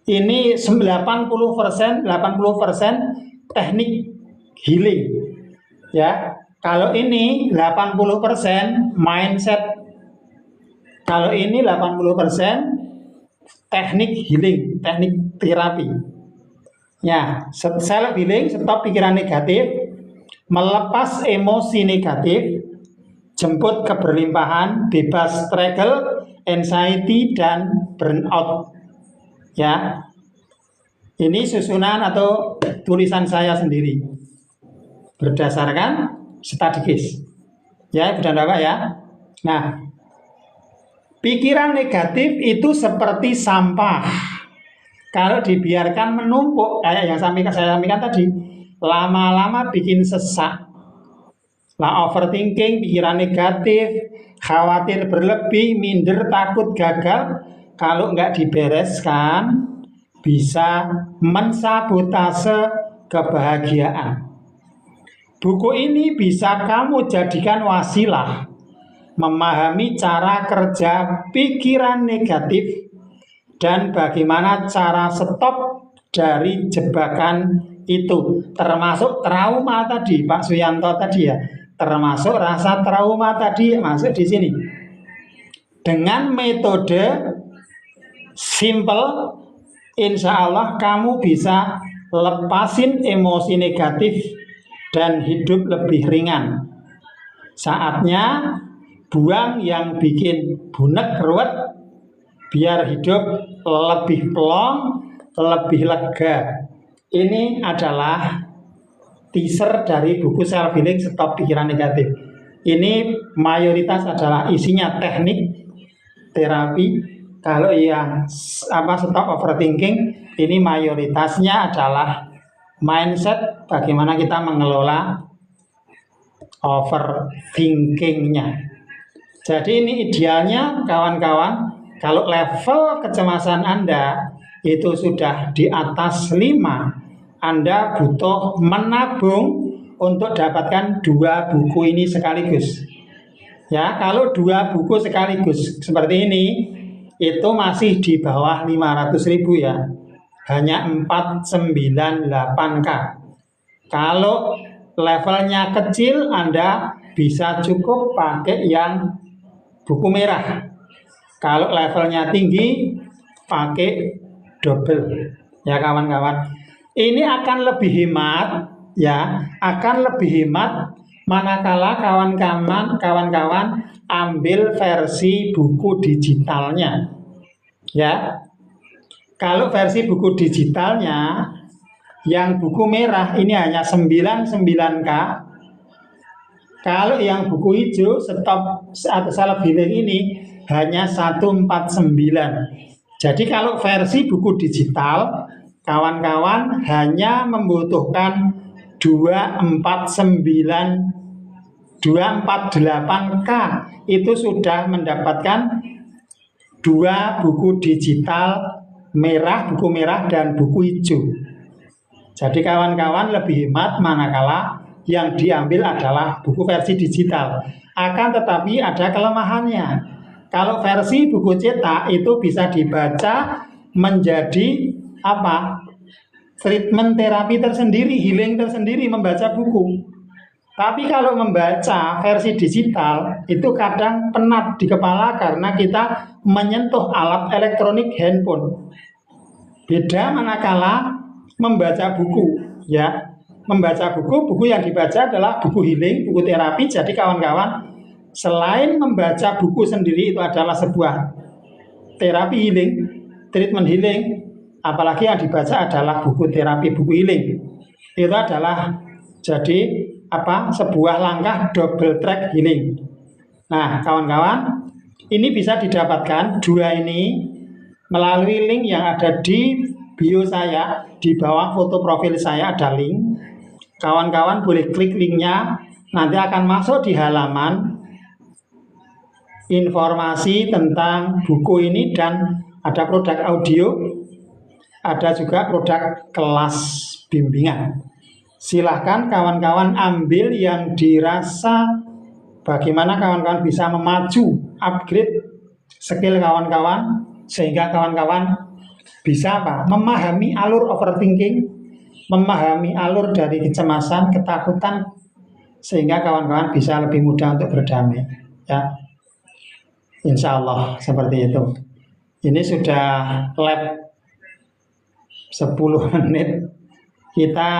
Speaker 2: Ini 80% teknik healing. Ya, kalau ini 80% mindset. Kalau ini 80% teknik healing, teknik terapi. Ya, self healing, stop pikiran negatif, melepas emosi negatif, jemput keberlimpahan, bebas struggle, anxiety dan burnout. Ya, ini susunan atau tulisan saya sendiri berdasarkan statistik. Ya, Ibu dan Bapak ya. Nah, pikiran negatif itu seperti sampah. Kalau dibiarkan menumpuk, kayak yang saya sampaikan tadi, lama-lama bikin sesak. Lah overthinking, pikiran negatif, khawatir berlebih, minder, takut gagal, kalau nggak dibereskan bisa mensabotase kebahagiaan. Buku ini bisa kamu jadikan wasilah memahami cara kerja pikiran negatif dan bagaimana cara stop dari jebakan itu, termasuk trauma tadi, Pak Suyanto tadi ya, termasuk rasa trauma tadi masuk di sini. Dengan metode simple, insya Allah kamu bisa lepasin emosi negatif dan hidup lebih ringan. Saatnya buang yang bikin bunek ruwet, biar hidup lebih plong, lebih lega. Ini adalah teaser dari buku Self Healing Stop Pikiran Negatif. Ini mayoritas adalah isinya teknik terapi. Kalau yang Stop Overthinking, ini mayoritasnya adalah mindset, bagaimana kita mengelola overthinkingnya. Jadi ini idealnya kawan-kawan, kalau level kecemasan Anda itu sudah di atas 5, Anda butuh menabung untuk dapatkan 2 buku ini sekaligus. Ya, kalau 2 buku sekaligus seperti ini, itu masih di bawah 500.000 ya. Hanya 498K. Kalau levelnya kecil, Anda bisa cukup pakai yang buku merah. Kalau levelnya tinggi, pakai double. Ya kawan-kawan. Ini akan lebih hemat, ya, akan lebih hemat manakala kawan-kawan ambil versi buku digitalnya. Ya. Kalau versi buku digitalnya, yang buku merah ini hanya 99K. Kalau yang buku hijau Stop atau Self Healing ini hanya 149. Jadi kalau versi buku digital, kawan-kawan hanya membutuhkan 248K, itu sudah mendapatkan 2 buku digital merah, buku merah dan buku hijau. Jadi kawan-kawan lebih hemat manakala yang diambil adalah buku versi digital. Akan tetapi ada kelemahannya. Kalau versi buku cetak itu bisa dibaca menjadi apa? Treatment terapi tersendiri, healing tersendiri membaca buku. Tapi kalau membaca versi digital itu kadang penat di kepala karena kita menyentuh alat elektronik handphone. Beda manakala membaca buku, ya. Membaca buku yang dibaca adalah buku healing, buku terapi. Jadi kawan-kawan, selain membaca buku sendiri itu adalah sebuah terapi healing, treatment healing, apalagi yang dibaca adalah buku terapi, buku healing. Itu adalah jadi sebuah langkah double track healing. Nah, kawan-kawan, ini bisa didapatkan dua ini melalui link yang ada di bio saya. Di bawah foto profil saya ada link. Kawan-kawan boleh klik linknya, nanti akan masuk di halaman informasi tentang buku ini dan ada produk audio, ada juga produk kelas bimbingan. Silahkan kawan-kawan ambil yang dirasa bagaimana kawan-kawan bisa memacu, upgrade skill kawan-kawan, sehingga kawan-kawan bisa memahami alur overthinking, memahami alur dari kecemasan, ketakutan, sehingga kawan-kawan bisa lebih mudah untuk berdamai. Ya, insya Allah seperti itu. Ini sudah lab 10 menit. Kita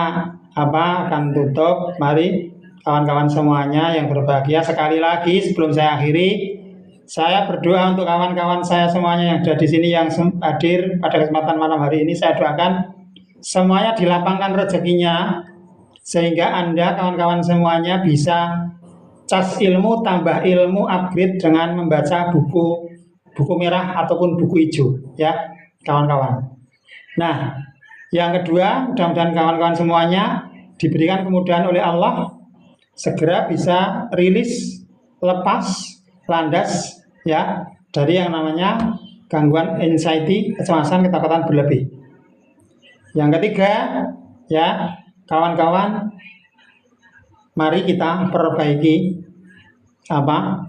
Speaker 2: akan tutup. Mari kawan-kawan semuanya yang berbahagia, sekali lagi sebelum saya akhiri, saya berdoa untuk kawan-kawan saya semuanya yang ada di sini yang hadir pada kesempatan malam hari ini. Saya doakan semuanya dilapangkan rezekinya, sehingga Anda kawan-kawan semuanya bisa cas ilmu, tambah ilmu, upgrade dengan membaca buku merah ataupun buku hijau, ya kawan-kawan. Nah, yang kedua, mudah-mudahan kawan-kawan semuanya diberikan kemudahan oleh Allah, segera bisa rilis, lepas, landas, ya, dari yang namanya gangguan anxiety, kecemasan, ketakutan berlebih. Yang ketiga, ya kawan-kawan, mari kita perbaiki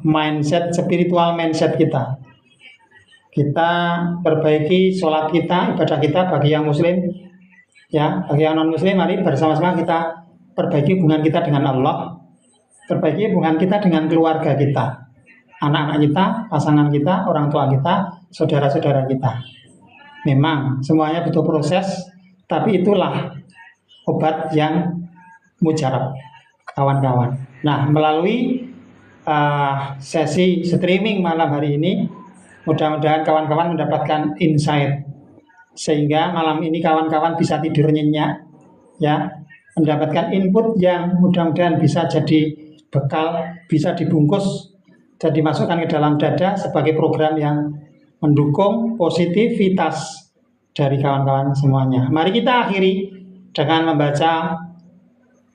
Speaker 2: mindset, spiritual mindset kita. Kita perbaiki sholat kita, ibadah kita bagi yang muslim, ya, bagi yang non muslim, mari bersama-sama kita perbaiki hubungan kita dengan Allah, perbaiki hubungan kita dengan keluarga kita, anak-anak kita, pasangan kita, orang tua kita, saudara-saudara kita. Memang semuanya butuh proses, tapi itulah obat yang mujarab, kawan-kawan. Nah, melalui sesi streaming malam hari ini, mudah-mudahan kawan-kawan mendapatkan insight, sehingga malam ini kawan-kawan bisa tidur nyenyak, ya, mendapatkan input yang mudah-mudahan bisa jadi bekal, bisa dibungkus dan dimasukkan ke dalam dada sebagai program yang mendukung positivitas dari kawan-kawan semuanya. Mari kita akhiri dengan membaca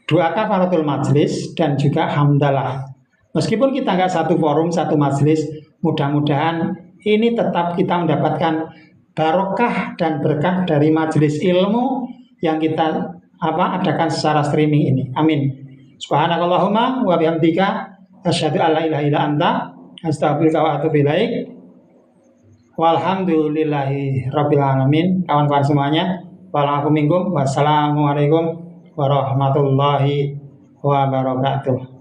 Speaker 2: doa kafaratul majlis dan juga hamdalah. Meskipun kita nggak satu forum, satu majlis, mudah-mudahan ini tetap kita mendapatkan barokah dan berkah dari majelis ilmu yang kita adakan secara streaming ini. Amin. Subhanakallahumma wa bihamdika asyhadu an la ilaha illa anta astaghfiruka wa atubu ilaik. Walhamdulillahi rabbil alamin. Kawan-kawan semuanya, wassalamualaikum warahmatullahi wabarakatuh.